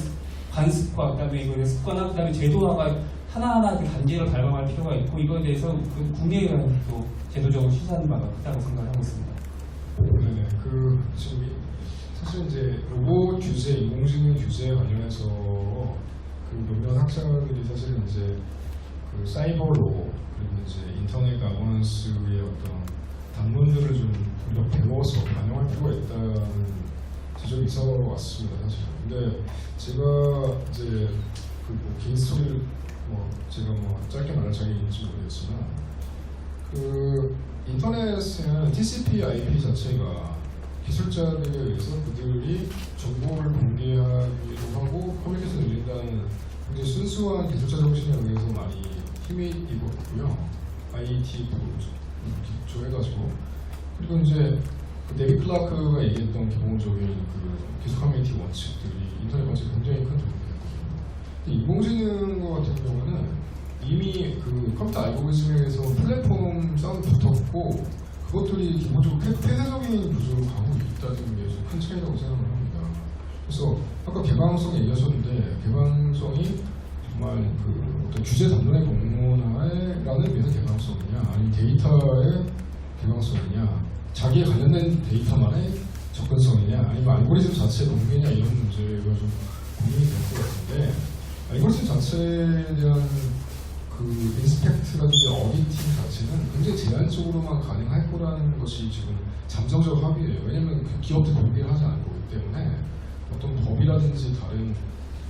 관습과 그다음에 이거의 습관화 그다음에 제도화가 하나하나 그 단계를 밟아갈 필요가 있고 이거에 대해서 그 국내에 또 제도적으로 시사하는 바가 크다고 생각을 하고 있습니다. 네네. 지금 사실 이제 로봇 규제, 인공지능 규제 관련해서 몇몇 학자들이 사실은 이제 사이버로 그리고 이제 인터넷 가버넌스의 어떤 단문들을 좀 우리가 배워서 반영할 필요가 있다는 지적이 있어 왔습니다, 사실. 근데 제가 이제 개인 스토리를 제가 짧게 말할 자격인지 모르겠지만 인터넷은 TCP/IP 자체가 기술자들에 의해서 그들이 정보를 공개하기도 하고 커뮤니케이션을 늘린다는 굉장히 순수한 기술자 정신에 의해서 많이 힘이 있고요. IT 기초해가지고 그리고 이제 데비 클라크가 얘기했던 기본적인 기술 커뮤니티 원칙들이 인터넷 원칙이 굉장히 큰 도움이 됐거든요. 인공지능 같은 경우는 이미 컴퓨터 알고리즘에서 플랫폼 싸움이 붙었고 그것들이 기본적으로 폐쇄적인 구조로 가고 있다는 게 큰 차이라고 생각을 합니다. 그래서 아까 개방성 얘기하셨는데 개방성이 정말 어떤 규제 담론의 공론화라는 의미에서 개방성이냐 아니면 데이터의 개방성이냐 자기에 관련된 데이터만의 접근성이냐 아니면 알고리즘 자체의 공개냐 이런 문제가 좀 고민이 될 것 같은데 알고리즘 자체에 대한 인스펙트라든지 어디팅 자체는 굉장히 제한적으로만 가능할 거라는 것이 지금 잠정적 합의예요. 왜냐하면 기업들 공개를 하지 않고 있기 때문에 어떤 법이라든지 다른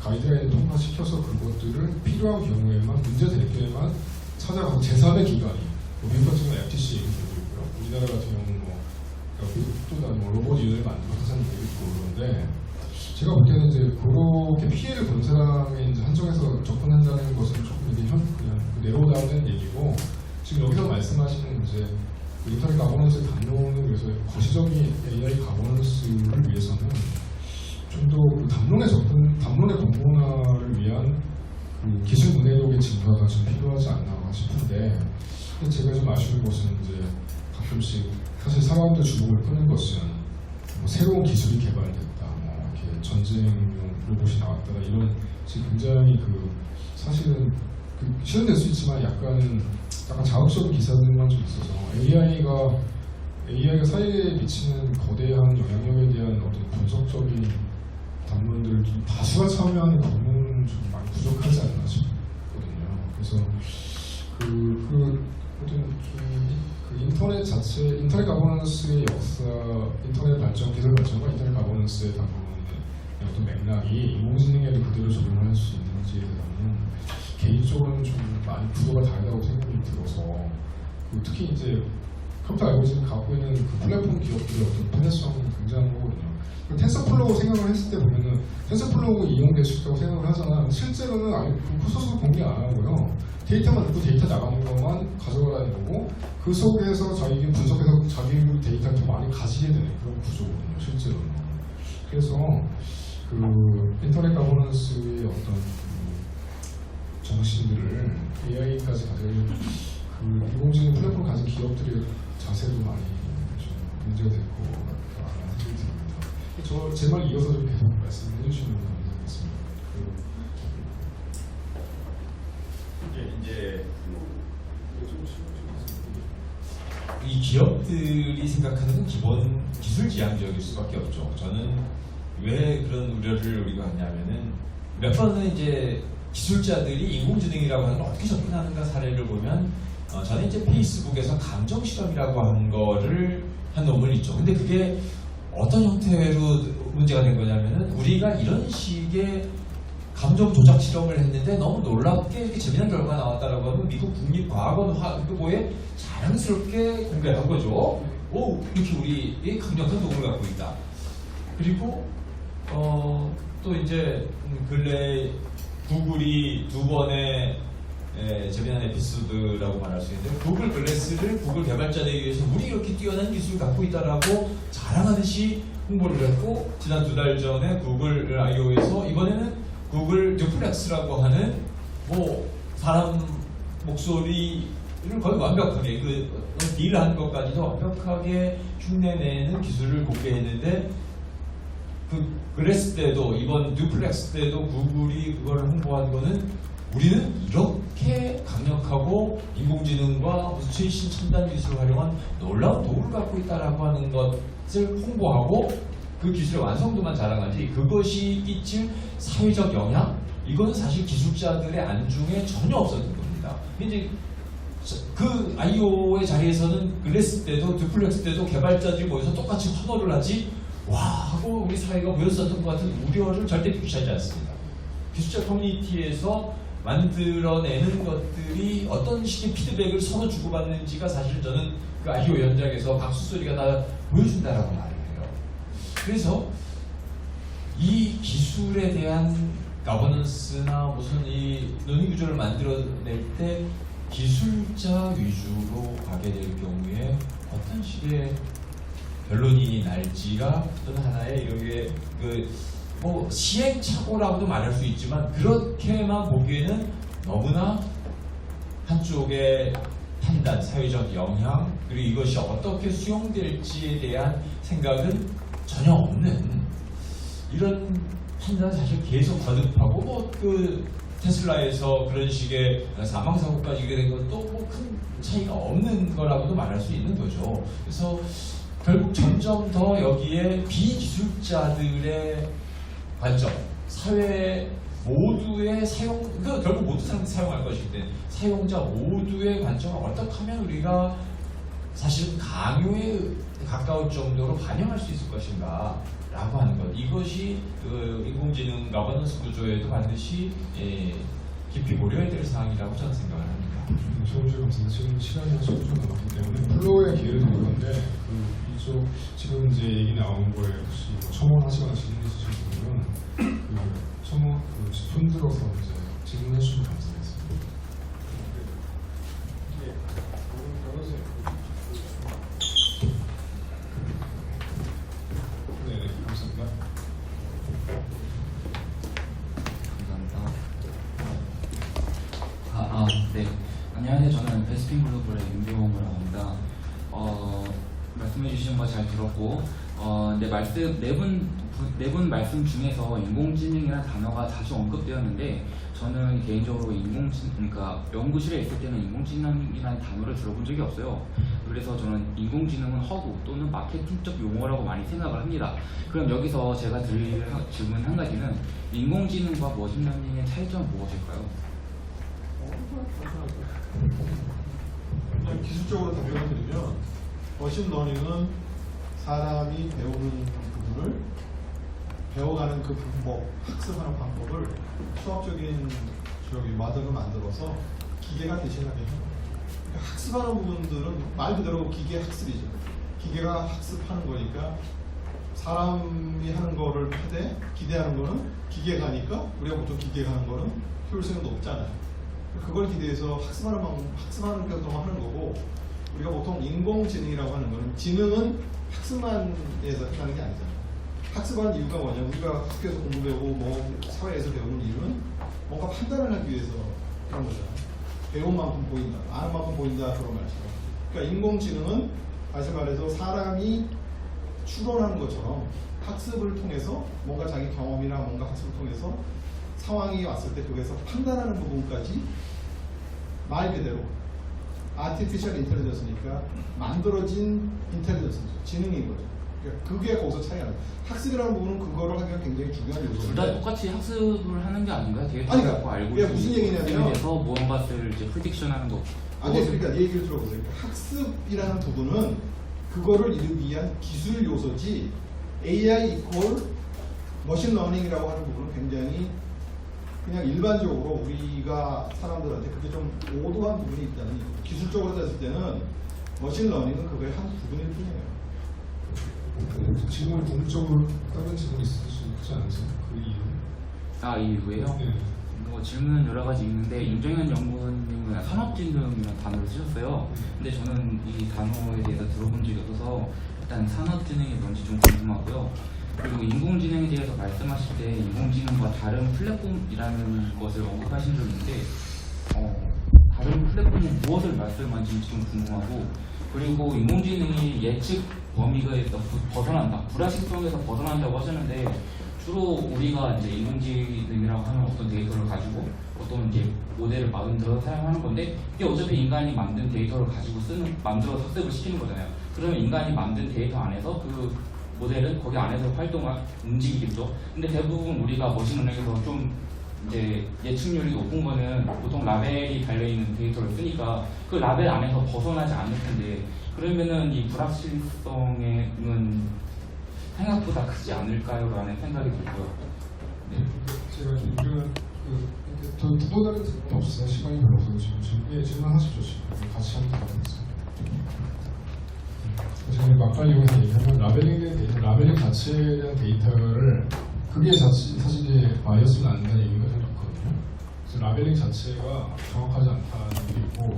가이드라인을 통과시켜서 그것들을 필요한 경우에만 문제될 때에만 찾아가서 제3의 기관이 미국 같은 경우는 FTC 얘기 들고 있고요. 우리나라 같은 경우는 또 다른 로봇 인을 만들고 하자는 얘기도 있고 그런데 제가 볼 때는 이제 그렇게 피해를 본 사람에 이제 한정해서 접근한다는 것은 조금 이게 그냥 내로우다운 얘기고 지금 여기서 말씀하시는 이제 인터넷 가버넌스 담론을 위해서 거시적인 AI 가버넌스를 위해서는 좀 더 담론의 공론화를 위한 기술 문해력의 증가가 좀 필요하지 않나 싶은데 제가 좀 아쉬운 것은 이제 가끔씩 사실 사람들 주목을 끄는 것은 새로운 기술이 개발됐다, 이렇게 전쟁용 로봇이 나왔다 이런 지금 굉장히 사실은 실현될 수 있지만 약간 자극적인 기사들만 좀 있어서 AI가 사회에 미치는 거대한 영향력에 대한 어떤 분석적인 담론들 다수가 참여하는 부분은 좀 많이 부족하지 않나 싶거든요. 그래서 인터넷 자체, 인터넷 가버넌스의 역사, 인터넷 발전, 기술 발전과 인터넷 가버넌스의 담론의 어떤 맥락이 인공지능에도 그대로 적용할 수 있는지에 대해서는 개인적으로는 좀 많이 구도가 다르다고 생각이 들어서 특히 이제 컴퓨터 알고리즘이 갖고 있는 그 플랫폼 기업들의 어떤 편의성이 굉장한 거거든요. 텐서플로우 생각을 했을 때 보면은 텐서플로우가 이용될 수 있다고 생각을 하잖아. 실제로는 아예 그 소스도 공개 안 하고요. 데이터만 넣고 데이터 나가는 것만 가져가라는 거고 그 속에서 자기가 분석해서 자기 데이터를 더 많이 가지게 되는 그런 구조거든요. 실제로는. 그래서 그 인터넷 가버넌스의 어떤 그 정신들을 AI까지 가질 그 인공지능 플랫폼을 가진 기업들의 자세도 많이 좀 문제가 될 것 같다는 생각이 듭니다. 제 말 이어서 좀 계속 말씀해 주시면 감사하겠습니다. 이제 이 기업들이 생각하는 건 기본 기술 지향적일 수밖에 없죠. 저는 왜 그런 우려를 우리가 하냐면은 몇 번은 이제 기술자들이 인공지능이라고 하는 걸 어떻게 접근하는가 사례를 보면 저는 이제 페이스북에서 감정 실험이라고 하는 거를 한 논문이 있죠. 근데 그게 어떤 형태로 문제가 된 거냐면은 우리가 이런 식의 감정 조작 실험을 했는데 너무 놀랍게 이렇게 재미난 결과가 나왔다라고 하면 미국 국립과학원보에 자랑스럽게 공개를 한 거죠. 오, 이렇게 우리 강력한 도구를 갖고 있다. 그리고 또 이제 근래 구글이 두 번의 재미난 에피소드라고 말할 수 있는데 구글 글래스를 구글 개발자들에 의해서 우리 이렇게 뛰어난 기술을 갖고 있다라고 자랑하듯이 홍보를 했고 지난 2달 전에 구글 I/O에서 이번에는 구글 듀플렉스라고 하는 뭐 사람 목소리를 거의 완벽하게 그 딜한 것까지도 완벽하게 흉내내는 기술을 공개했는데 그 글래스 때도 이번 듀플렉스 때도 구글이 그걸 홍보한 거는 우리는 이렇게 강력하고 인공지능과 무슨 최신 첨단 기술을 활용한 놀라운 도구를 갖고 있다라고 하는 것을 홍보하고 그 기술의 완성도만 자랑하지 그것이 끼칠 사회적 영향 이거는 사실 기술자들의 안중에 전혀 없었던 겁니다. 이제 그 I/O의 자리에서는 글래스 때도 듀플렉스 때도 개발자들이 모여서 똑같이 환호를 하지 와 하고 우리 사회가 모였었던 것 같은 우려를 절대 표시하지 않습니다. 기술자 커뮤니티에서 만들어내는 것들이 어떤 식의 피드백을 서로 주고받는지가 사실 저는 그 I/O 현장에서 박수 소리가 다 보여준다라고 말을 해요. 그래서 이 기술에 대한 가버넌스나 무슨 이 논의 구조를 만들어낼 때 기술자 위주로 가게 될 경우에 어떤 식의 결론이 날지가 또는 하나의 이게 뭐 시행착오라고도 말할 수 있지만 그렇게만 보기에는 너무나 한쪽의 판단, 사회적 영향 그리고 이것이 어떻게 수용될지에 대한 생각은 전혀 없는 이런 판단을 사실 계속 거듭하고 뭐 그 테슬라에서 그런 식의 사망사고까지 이게 된 것도 뭐 큰 차이가 없는 거라고도 말할 수 있는 거죠. 그래서 결국 점점 더 여기에 비기술자들의 관점, 사회 모두의 사용, 결국 모든 사람들이 사용할 것인데 사용자 모두의 관점을 어떻게 하면 우리가 사실 강요에 가까울 정도로 반영할 수 있을 것인가 라고 하는 것. 이것이 그 인공지능 가버넌스 구조에도 반드시 깊이 고려해야 될 사항이라고 저는 생각을 합니다. 조은주 감사합니다. 지금 시간이 한 10분 남았기 때문에 플로우의 기회를 드릴 건데 이쪽 지금 이제 얘기 나온 거에 혹시 뭐 첨언하시거나 질문 있으신 분들은 그 첨언 손 들어서 이제 질문해 주시면 감사하겠습니다. 네, 감사합니다. 네. 안녕하세요. 저는 베스핀 글로벌의 윤병호라고 합니다. 말씀해 주신 거 잘 들었고, 네 분 말씀 중에서 인공지능이라는 단어가 자주 언급되었는데, 저는 개인적으로 그러니까 연구실에 있을 때는 인공지능이라는 단어를 들어본 적이 없어요. 그래서 저는 인공지능은 허구 또는 마케팅적 용어라고 많이 생각을 합니다. 그럼 여기서 제가 드릴 질문 한 가지는 인공지능과 머신러닝의 차이점은 무엇일까요? 그냥 기술적으로 답변을 드리면 머신러닝은 사람이 배우는 부분을 배워가는 그 방법, 학습하는 방법을 수학적인 마덕을 만들어서 기계가 대신하게 해요. 학습하는 부분들은 말 그대로 기계 학습이죠. 기계가 학습하는 거니까 사람이 하는 거를 하되 기대하는 거는 기계가 하니까 우리가 보통 기계가 하는 거는 효율성이 높잖아요. 그걸 기대해서 학습하는 게 더 하는 거고, 우리가 보통 인공지능이라고 하는 거는 지능은 학습만 해서 하는 게 아니잖아요. 학습하는 이유가 뭐냐면 우리가 학교에서 공부 배우고 뭐 사회에서 배우는 이유는 뭔가 판단을 하기 위해서 그런 거잖아요. 배운 만큼 보인다, 아는 만큼 보인다, 그런 말처럼. 그러니까 인공지능은 다시 말해서 사람이 추론하는 것처럼 학습을 통해서 뭔가 자기 경험이나 뭔가 학습을 통해서 상황이 왔을 때 그거에서 판단하는 부분까지 말 그대로 아티피셜 인텔리전스니까 만들어진 인텔리전스죠. 지능인 거죠. 그러니까 그게 거기서 차이가 나요. 학습이라는 부분은 그거를 하기가 굉장히 중요한 요소인데 둘 다 똑같이 학습을 하는 게 아닌가요? 데이터 아니, 갖고 알고 그게 무슨 얘기냐면 그래서 무언가를 이제 프리딕션하는 거. 아니 그러니까 얘기를 들어보세요. 그러니까 학습이라는 부분은 그거를 이루기 위한 기술 요소지 AI 이퀄 머신 러닝이라고 하는 부분은 굉장히 그냥 일반적으로 우리가 사람들한테 그게 좀 오도한 부분이 있다는 얘기예요. 기술적으로 봤을 때는 머신 러닝은 그거의 한 부분일 뿐이에요. 질문 궁극적으로 다른 질문 있으시지 않으세요? 그 이유? 아, 이 이유예요? 네. 뭐 질문은 여러 가지 있는데 임정현 연구원님은 산업진흥이라는 단어를 쓰셨어요. 근데 저는 이 단어에 대해서 들어본 적이 없어서 일단 산업진흥이 뭔지 좀 궁금하고요. 그리고 인공지능에 대해서 말씀하실 때 인공지능과 다른 플랫폼이라는 것을 언급하신 적이 있는데 다른 플랫폼은 무엇을 말씀하시는지 좀 궁금하고, 그리고 인공지능이 예측 범위에서 벗어난다, 불확실성에서 벗어난다고 하셨는데 주로 우리가 이제 인공지능이라고 하는 어떤 데이터를 가지고 어떤 이제 모델을 만들어서 사용하는 건데, 이게 어차피 인간이 만든 데이터를 가지고 만들어서 학습을 시키는 거잖아요. 그러면 인간이 만든 데이터 안에서 그 모델은 거기 안에서 움직이겠죠. 근데 대부분 우리가 머신러닝에서 좀 이제 예측률이 높은 거는 보통 라벨이 달려있는 데이터를 쓰니까 그 라벨 안에서 벗어나지 않을 텐데, 그러면은 이 불확실성에는 생각보다 크지 않을까요? 라는 생각이 들고요. 네. 제가 좀 또 다른 질문 없으세요? 시간이 별로 없어서 지금 질문하시죠. 지금 같이 한번 가보겠습니다. 지금 막판이용해서 얘기하면 라벨링 자체에 대한 데이터를 그게 사실 이제 바이어스가 안 된다는 얘기가 좀 있거든요. 그래서 라벨링 자체가 정확하지 않다는 게 있고,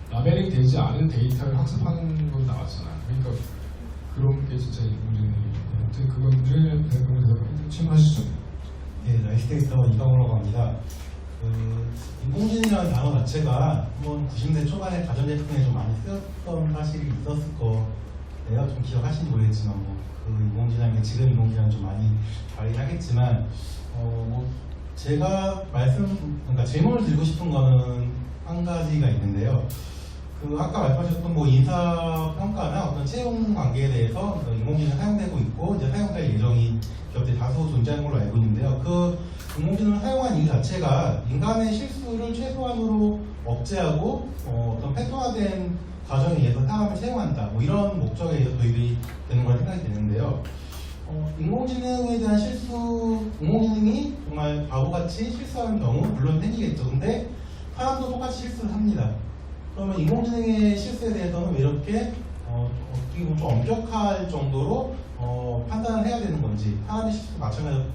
라벨링 되지 않은 데이터를 학습하는 건 나왔잖아요. 그러니까 그런 게 진짜 인공지능인데, 아무튼 그건 문제는 질문하시죠. 네, 라이스데이터 이강호라고 합니다. 인공지능이라는 단어 자체가 한번 90년대 초반에 가전제품에 좀 많이 쓰였던 사실이 있었을 거예요. 좀 기억하시는지 모르겠지만 그 인공지능이 지금 인공지능은 좀 많이 다르긴 하겠지만 제가 그러니까 질문을 드리고 싶은 거는 한 가지가 있는데요. 아까 말씀하셨던 인사 평가나 어떤 채용 관계에 대해서 인공지능이 사용되고 있고 이제 사용될 예정이 기업들이 다수 존재하는 걸로 알고 있는데요. 그 인공지능을 사용한 이유 자체가 인간의 실수를 최소한으로 억제하고 어떤 패턴화된 과정에 의해서 사람을 채용한다, 이런 목적에 의해서 도입이 되는 걸 생각이 되는데요. 인공지능에 대한 인공지능이 정말 바보같이 실수하는 경우 물론 생기겠죠. 근데 사람도 똑같이 실수를 합니다. 그러면 인공지능의 실수에 대해서는 왜 이렇게 어떻게 보면 좀 엄격할 정도로 판단을 해야 되는 건지, 사람의 실수도 마찬가지로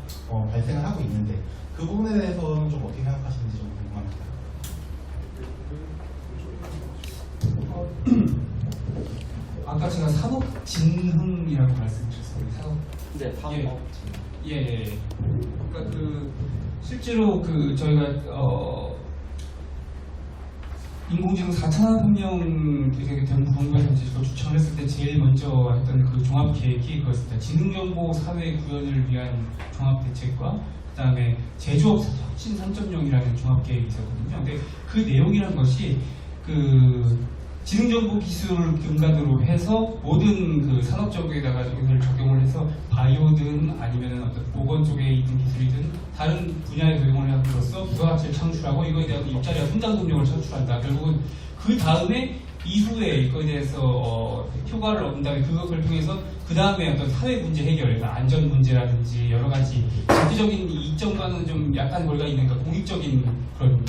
발생을 하고 있는데 그 부분에 대해서는 좀 어떻게 생각하시는지 좀 궁금합니다. 아까 제가 산업진흥이라고 말씀드렸어요. 네, 예. 그러니까 실제로 저희가 인공지능 4차 산업혁명 본부에서 이제 그걸 추천을 했을 때 제일 먼저 했던 그 종합 계획이 그거였습니다. 지능정보 사회 구현을 위한 종합 대책과 그다음에 제조업 혁신 3.0이라는 종합 계획이 있었거든요. 근데 그 내용이란 것이 지능정보 기술을 근간으로 해서 모든 그 산업 쪽에다가 이걸 적용을 해서 바이오든 아니면은 어떤 보건 쪽에 있는 기술이든 다른 분야에 적용을 함으로써 부가가치를 창출하고 이거에 대한 일자리와 분당 동력을 창출한다. 결국은 그 다음에 이후에 이거에 대해서 효과를 얻은 다음에 그것을 통해서 그 다음에 어떤 사회 문제 해결, 그러니까 안전 문제라든지 여러 가지 절대적인 이점과는 좀 약간 거리가 있는, 그러니까 공익적인 그런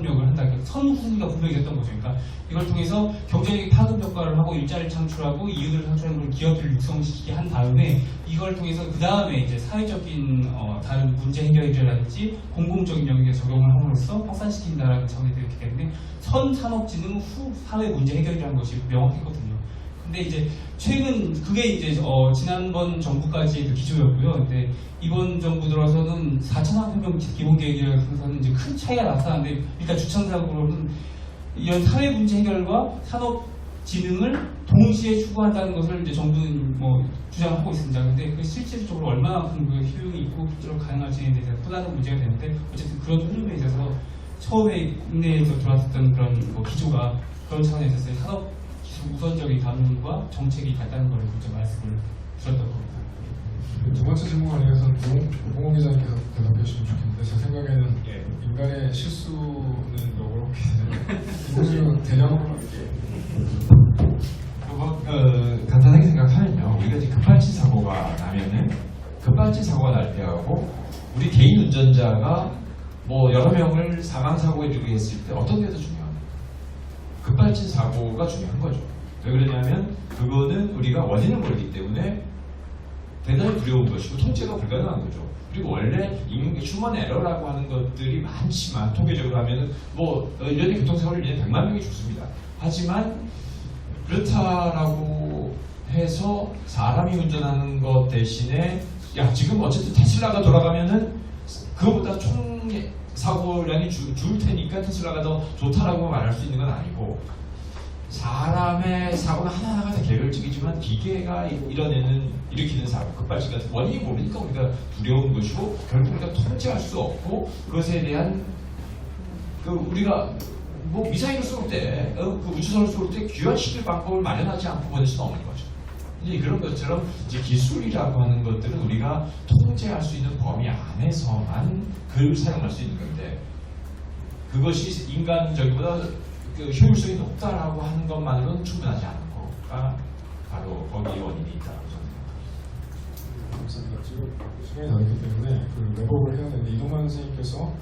협력을 한다. 그러니까 선순위가 분명히 있었던 거죠. 그러니까 이걸 통해서 경제적인 파급 효과를 하고 일자리를 창출하고 이익을 창출하는 그런 기업들을 육성시키게 한 다음에 이걸 통해서 그 다음에 이제 사회적인 다른 문제 해결이라든지 공공적인 영역에 적용을 함으로써 확산시킨다라는 차원이 되었기 때문에 선산업진흥 후 사회 문제 해결이라는 것이 명확했거든요. 근데 이제 최근 그게 이제 지난번 정부까지 기조였고요. 근데 이번 정부 들어서는 4차 산업혁명 기본계획에서는 이제 큰 차이가 나타나는데 일단 주창사고로는 이런 사회 문제 해결과 산업 진흥을 동시에 추구한다는 것을 이제 정부는 뭐 주장하고 있습니다. 근데 그 실질적으로 얼마만큼 그 효용이 있고 실제로 가능할지에 대해서 또 다른 문제가 되는데 어쨌든 그런 흐름에 있어서 처음에 국내에서 들어왔던 그런 기조가 그런 차원에 있어서 산업 기술 우선적인 감독과 정책이 같다는 걸 먼저 말씀을 드렸던 겁니다. 두 번째 질문 관련해서는 노공원 기자님께서 대답해 주시면 좋겠는데 제 생각에는 인간의 실수는 너그럽게 인공지능 대량으로 간단하게 생각하면요, 우리가 이제 급발진 사고가 나면은 급발진 사고가 날 때하고 우리 개인 운전자가 뭐 여러 명을 사망 사고에 이르게 했을 때 어떤 게 더 중요합니까? 급발진 사고가 중요한 거죠. 왜 그러냐면 그거는 우리가 원인을 모르기 때문에 대단히 두려운 것이고 통제가 불가능한 거죠. 그리고 원래 휴먼 에러라고 하는 것들이 많지만 통계적으로 하면은 뭐 1년에 교통사고를 1년에 100만 명이 죽습니다. 하지만 그렇다라고 해서 사람이 운전하는 것 대신에 야 지금 어쨌든 테슬라가 돌아가면은 그거보다 총 사고량이 줄 테니까 테슬라가 더 좋다라고 말할 수 있는 건 아니고 사람의 사고는 하나하나가 다 개별적이지만 기계가 일으키는 사고, 급발진 같은 원인이 모르니까 우리가 두려운 것이고 결국 우리가 통제할 수 없고 그것에 대한 우리가 뭐 미사일을 쏠 때, 그 우주선을 쏠 때 귀환시킬 방법을 마련하지 않고 보낼 수는 없는 거죠. 이제 그런 것처럼 이제 기술이라고 하는 것들은 우리가 통제할 수 있는 범위 안에서만 그걸 사용할 수 있는 건데 그것이 인간적이보다 그 효율성이 높다라고 하는 것만으로는 충분하지 않은 거가 바로 거기에 원인이 있다고 저는 생각합니다. 감사합니다. 지금 시간이 다르기 때문에 그 랩업을 해야 되는데 이동만 선생님께서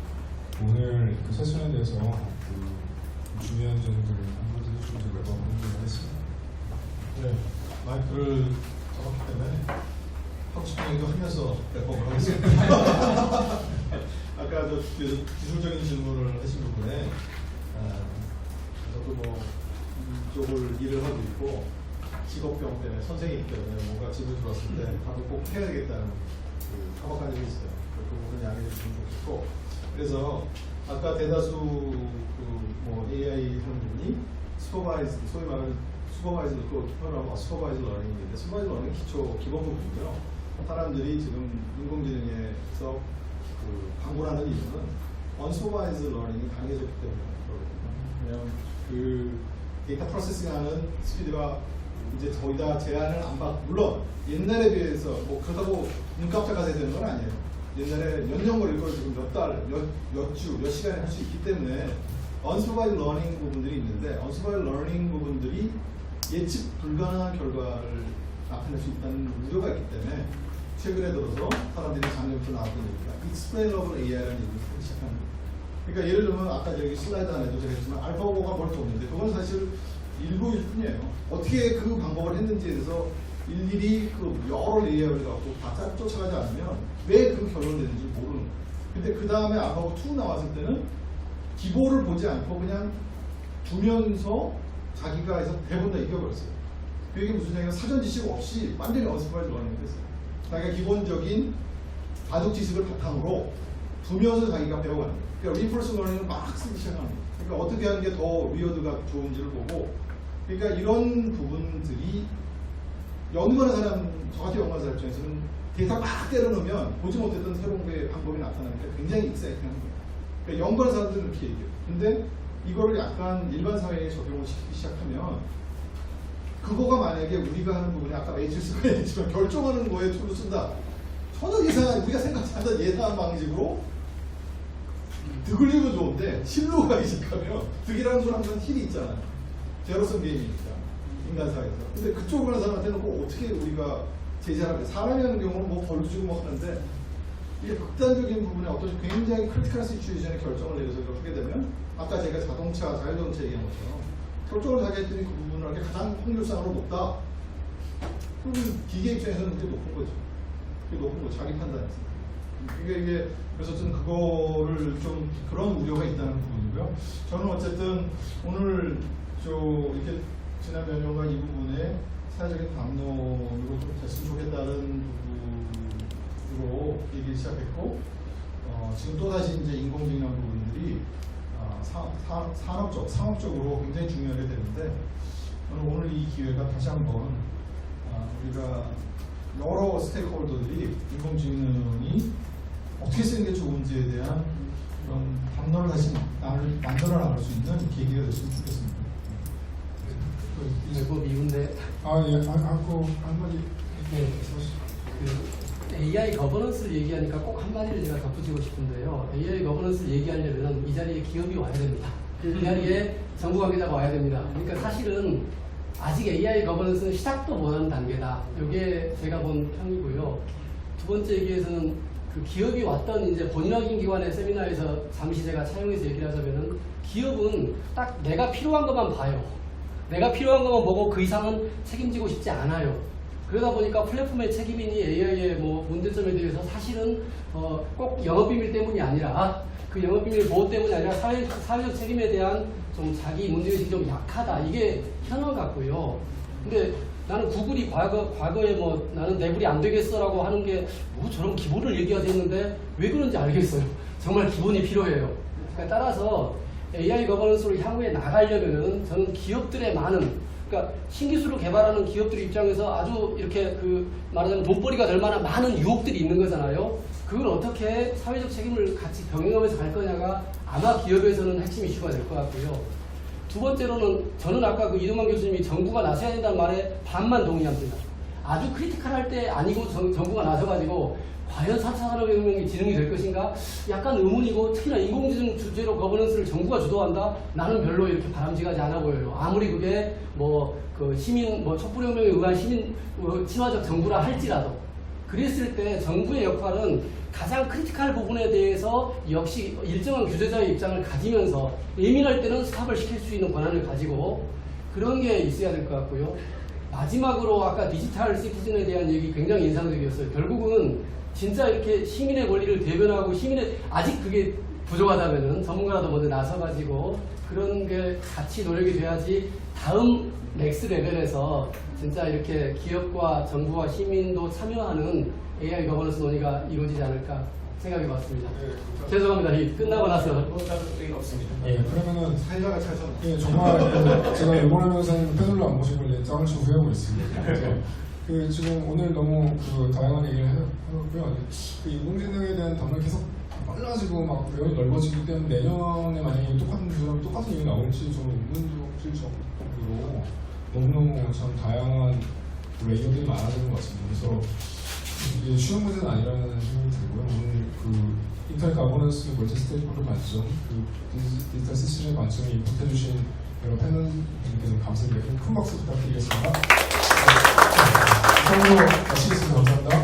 오늘 그 세션에 대해서 그 중요한 점들을 한번 해주시면 랩업을 하도록 하겠습니다. 네, 마이크를 잡았기 때문에 하고 싶은 얘기도 하면서 랩업을 하겠습니다. 아까 저 기술적인 질문을 하신 부분에 저도 뭐 이쪽을 일을 하고 있고 직업병 때문에 선생이기 때문에 뭔가 집에 들어왔을 때 답을 꼭 해야 되겠다는 그 타박한 점이 있어요. 그 부분은 양해해 주시면 좋겠고 그래서 아까 대다수 뭐 AI 하는 분이 슈퍼바이즈, 소위 말하는 슈퍼바이즈도 또 표현하고 슈퍼바이즈 러닝인데 슈퍼바이즈 러닝 기본 부분이요. 사람들이 지금 인공지능에서 그 방불하는 이유는 언슈퍼바이즈 러닝이 강해졌기 때문에 그렇거든요. 그 데이터 프로세싱하는 스피드가 이제 거의 다 제한을 안 받고 물론 옛날에 비해서 뭐 그렇다고 눈 깜짝하게 되는 건 아니에요. 옛날에 몇 년 걸릴 걸 지금 몇 달, 몇 주, 몇 시간에 할 수 있기 때문에 언슈퍼바이즈 러닝 부분들이 있는데 언슈퍼바이즈 러닝 부분들이 예측 불가능한 결과를 나타낼 수 있다는 우려가 있기 때문에 최근에 들어서 사람들이 작년부터 나왔던 얘기가 익스플레이너블 AI라는 얘기를 하기 시작하는 거예요. 그러니까 예를 들면 아까 저기 슬라이드 안에도 제가 했지만 알파고가 뭘 없는데 그건 사실 일부일 뿐이에요. 어떻게 그 방법을 했는지에 대해서 일일이 그 여러 레이아웃을 갖고 다 쫓아가지 않으면 왜 그 결론이 되는지 모르는 거예요. 근데 그 다음에 알파고 2 나왔을 때는 기보를 보지 않고 그냥 두면서 자기가 해서 대부분 다 이겨버렸어요. 그게 무슨 얘기냐면 사전 지식 없이 완전히 언슈퍼바이즈 러닝이 됐어요. 자기가 기본적인 바둑 지식을 바탕으로 두면서 자기가 배워가는 거예요. 그러니까 리퍼스 러닝을 막 쓰기 시작하는 거예요. 그러니까 어떻게 하는 게 더 리워드가 좋은지를 보고 그러니까 이런 부분들이 연구하는 사람, 저같이 연구하는 사람 입장에서는 데이터 막 때려놓으면 보지 못했던 새로운 게 방법이 나타나니까 굉장히 익사이팅한 거예요. 그러니까 연구하는 사람들은 이렇게 얘기해요. 근데 이거를 약간 일반 사회에 적용을 시키기 시작하면 그거가 만약에 우리가 하는 부분이 아까 매트리스가 얘기했지만 결정하는 거에 툴을 쓴다. 전혀 예상한, 우리가 생각지 않던 예상한 방식으로 득을리면 좋은데 실로 가기 시작하면 득이라는 건 항상 힐이 있잖아요. 제로섬 게임이니까 인간 사회에서. 근데 그쪽으로 하는 사람한테는 꼭 어떻게 우리가 제재하는 거예요. 사람이 하는 경우는 뭐 벌도 주고 뭐 하는데 이게 극단적인 부분에 어떤 굉장히 크리티컬 시츄에이션에 결정을 내려서 이걸 하게 되면 아까 제가 자율자동차 얘기한 것처럼 결정을 하게 했더니 그 부분을 이렇게 가장 확률상으로 높다. 그러면 기계 입장에서는 그게 높은 거죠. 그게 높은 거 자기 판단에서. 이게 그래서 저는 그거를 좀 그런 우려가 있다는 부분이고요. 저는 어쨌든 오늘 이렇게 지난 몇 년간 이 부분에 사회적인 담론으로 좀 됐으면 좋겠다는 부분으로 얘기를 시작했고, 지금 또 다시 이제 인공지능 부분들이 상업적으로 굉장히 중요하게 되는데, 저는 오늘 이 기회가 다시 한번 우리가 여러 스테이크홀더들이 인공지능이 어떻게 쓰는 게 좋은지에 대한 그런 담론을 다시 만들어 나갈 수 있는 계기가 됐으면 좋겠습니다. 뭐 미군데 아고 한마디. 네. 그 AI 거버넌스를 얘기하니까 꼭 한마디를 제가 덧붙이고 싶은데요. AI 거버넌스를 얘기하려면 이 자리에 기업이 와야 됩니다. 이 자리에 정부 관계자가 와야 됩니다. 그러니까 사실은 아직 AI 거버넌스는 시작도 못한 단계다. 이게 제가 본 평이고요. 두 번째 얘기에서는 그 기업이 왔던 이제 본인 확인 기관의 세미나에서 잠시 제가 차용해서 얘기를 하자면은 기업은 딱 내가 필요한 것만 봐요. 내가 필요한 것만 보고 그 이상은 책임지고 싶지 않아요. 그러다 보니까 플랫폼의 책임이니 AI의 뭐 문제점에 대해서 사실은 꼭 영업비밀 때문이 아니라 그 영업비밀 보호 때문이 아니라 사회적 책임에 대한 좀 자기 문제의식이 좀 약하다. 이게 현황 같고요. 근데 나는 구글이 과거에 뭐 나는 내불이 안 되겠어라고 하는 게 뭐 저런 기본을 얘기하지 했는데 왜 그런지 알겠어요. 정말 기본이 필요해요. 그러니까 따라서 AI 거버넌스로 향후에 나가려면은 저는 기업들의 많은, 그러니까 신기술을 개발하는 기업들 입장에서 아주 이렇게 그 말하자면 돈벌이가 될 만한 많은 유혹들이 있는 거잖아요. 그걸 어떻게 사회적 책임을 같이 병행하면서 갈 거냐가 아마 기업에서는 핵심 이슈가 될 것 같고요. 두 번째로는 저는 아까 그 이동환 교수님이 정부가 나서야 된다는 말에 반만 동의합니다. 아주 크리티컬할 때 아니고 정부가 나서가지고 과연 4차 산업혁명이 진행이 될 것인가? 약간 의문이고, 특히나 인공지능 주제로 거버넌스를 정부가 주도한다? 나는 별로 이렇게 바람직하지 않아 보여요. 아무리 그게 시민, 촛불혁명에 의한 시민, 친화적 정부라 할지라도. 그랬을 때 정부의 역할은 가장 크리티컬 부분에 대해서 역시 일정한 규제자의 입장을 가지면서 예민할 때는 스탑을 시킬 수 있는 권한을 가지고 그런 게 있어야 될 것 같고요. 마지막으로 아까 디지털 시티즌에 대한 얘기 굉장히 인상적이었어요. 결국은 진짜 이렇게 시민의 권리를 대변하고 아직 그게 부족하다면은 전문가라도 먼저 나서가지고 그런 게 같이 노력이 돼야지 다음 넥스 레벨에서 진짜 이렇게 기업과 정부와 시민도 참여하는 AI 거버넌스 논의가 이루어지지 않을까 생각해 봤습니다. 죄송합니다. 끝나고 나서. 예, 그러면은 사회자가 차서 정말 제가 이번에 변호사님 패널로 안 모신 걸 짱을 치고 후회하고 있습니다. 그래서 지금 오늘 너무 다양한 얘기를 해봤고요. 인공지능에 대한 담론이 계속 빨라지고 막 외연이 넓어지기 때문에 내년에 만약에 똑같은 주제로 똑같은 얘기 나올지 좀 의문스러울 정도로 너무너무 참 다양한 레이어들이 많아지는 것 같습니다. 그래서 이게 쉬운 문제는 아니라는 생각이 들고요. 오늘 인터넷 가버넌스 멀티 스테이크홀더 관점, 디지털 시스템의 관점에 인풋해주신 여러 패널분께서 감사드리고 큰 박수 부탁드리겠습니다. 처음으로 마치겠습니다. 감사합니다.